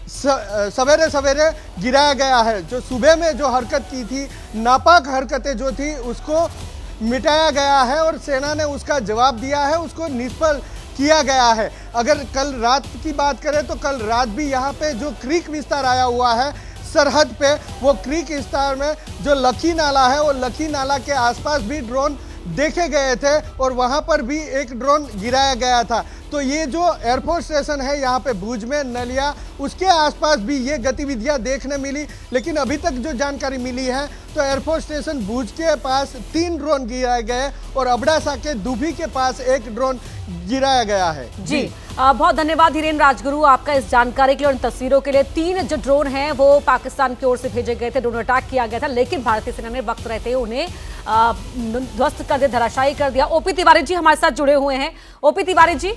Speaker 9: सवेरे सवेरे गिराया गया है। जो सुबह में जो हरकत की थी, नापाक हरकतें जो थी, उसको मिटाया गया है और सेना ने उसका जवाब दिया है, उसको निष्फल किया गया है। अगर कल रात की बात करें तो कल रात भी यहाँ पे जो क्रीक विस्तार आया हुआ है सरहद पे, वो क्रीक विस्तार में जो लखी नाला है, वो लखी नाला के आसपास भी ड्रोन देखे गए थे और वहाँ पर भी एक ड्रोन गिराया गया था। तो ये जो एयरफोर्स स्टेशन है यहाँ पे भुज में नलिया, उसके आसपास भी ये गतिविधियाँ देखने मिली। लेकिन अभी तक जो जानकारी मिली है तो एयरफोर्स स्टेशन भुज के पास 3 ड्रोन गिराए गए और अबड़ासा के दुभी के पास 1 ड्रोन गिराया गया है।
Speaker 1: जी बहुत धन्यवाद धीरेन्द्र राजगुरु आपका इस जानकारी के लिए और इन तस्वीरों के लिए। 3 जो ड्रोन हैं वो पाकिस्तान की ओर से भेजे गए थे, ड्रोन अटैक किया गया था, लेकिन भारतीय सेना ने वक्त रहते उन्हें ध्वस्त कर दिया, धराशायी कर दिया। ओपी तिवारी जी हमारे साथ जुड़े हुए हैं। ओपी तिवारी जी,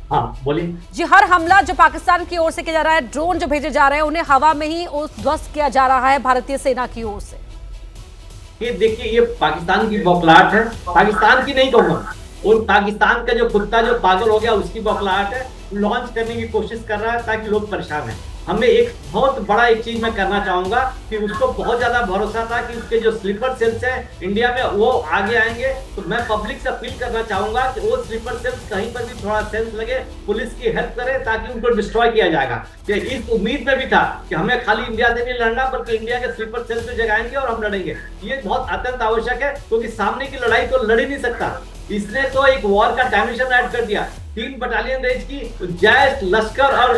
Speaker 6: हाँ बोलिए
Speaker 1: जी, हर हमला जो पाकिस्तान की ओर से किया जा रहा है, ड्रोन जो भेजे जा रहे हैं, उन्हें हवा में ही ध्वस्त किया जा रहा है भारतीय सेना की ओर से।
Speaker 6: ये देखिए, ये पाकिस्तान की बौखलाहट है, पाकिस्तान की नहीं कहूँगा, और पाकिस्तान का जो कुत्ता जो पागल हो गया उसकी बौखलाहट है। लॉन्च करने की कोशिश कर रहा है ताकि लोग परेशान हैं। हमें एक बहुत बड़ा एक चीज मैं करना चाहूंगा कि उसको बहुत ज्यादा भरोसा था कि उसके जो स्लीपर सेल्स है इंडिया में वो आगे आएंगे। तो मैं पब्लिक से अपील करना चाहूंगा कि वो स्लीपर सेल्स कहीं पर भी थोड़ा सेंस लगे, पुलिस की हेल्प करे ताकि उनको डिस्ट्रॉय किया जाएगा। कि इस उम्मीद में भी था कि हमें खाली इंडिया से नहीं लड़ना बल्कि इंडिया के स्लीपर सेल्स से जगाएंगे और हम लड़ेंगे। ये बहुत अत्यंत आवश्यक है क्योंकि सामने की लड़ाई तो लड़ ही नहीं सकता। इसने तो एक वॉर का डायमेंशन ऐड कर दिया। 3 बटालियन रेंज की जैश, लश्कर और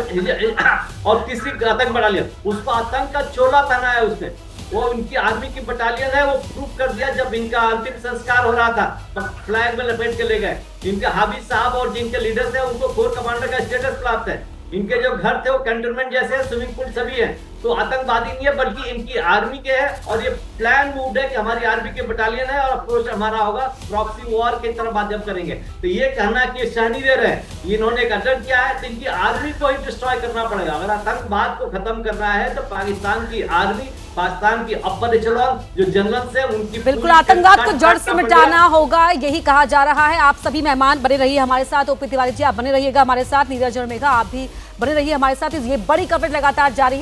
Speaker 6: तीसरी आतंक बटालियन, उसको आतंक का चोला पहना है उसने। वो उनकी आर्मी की बटालियन है, वो प्रूव कर दिया जब इनका अंतिम संस्कार हो रहा था तो फ्लैग में लपेट के ले गए। इनके हाफिज साहब और जिनके लीडर्स हैं उनको कोर कमांडर का स्टेटस प्राप्त है। इनके जो घर थे वो कैंटोनमेंट जैसे स्विमिंग पूल सभी है। तो आतंकवादी नहीं है बल्कि इनकी आर्मी के है और ये प्लान मूव है कि हमारी आर्मी के बटालियन है और अप्रोच हमारा होगा प्रॉक्सी वॉर की तरफ माध्यम करेंगे। तो ये कहना कि सहनी दे रहे हैं, इन्होंने एक अटैक किया है तो इनकी आर्मी को ही डिस्ट्रॉय करना पड़ेगा। अगर आतंकवाद को खत्म करना है तो पाकिस्तान की आर्मी, पाकिस्तान की अपर एचेलॉन जो जनरल से उनकी
Speaker 1: बिल्कुल आतंकवाद को जड़ से मिटाना होगा, यही कहा जा रहा है। आप सभी मेहमान बने रहिए हमारे साथ। ओपी तिवारी जी आप बने रहिएगा हमारे साथ, नीरज और मेघा आप भी बने रहिए हमारे साथ। ये बड़ी कवरेज लगातार जारी है।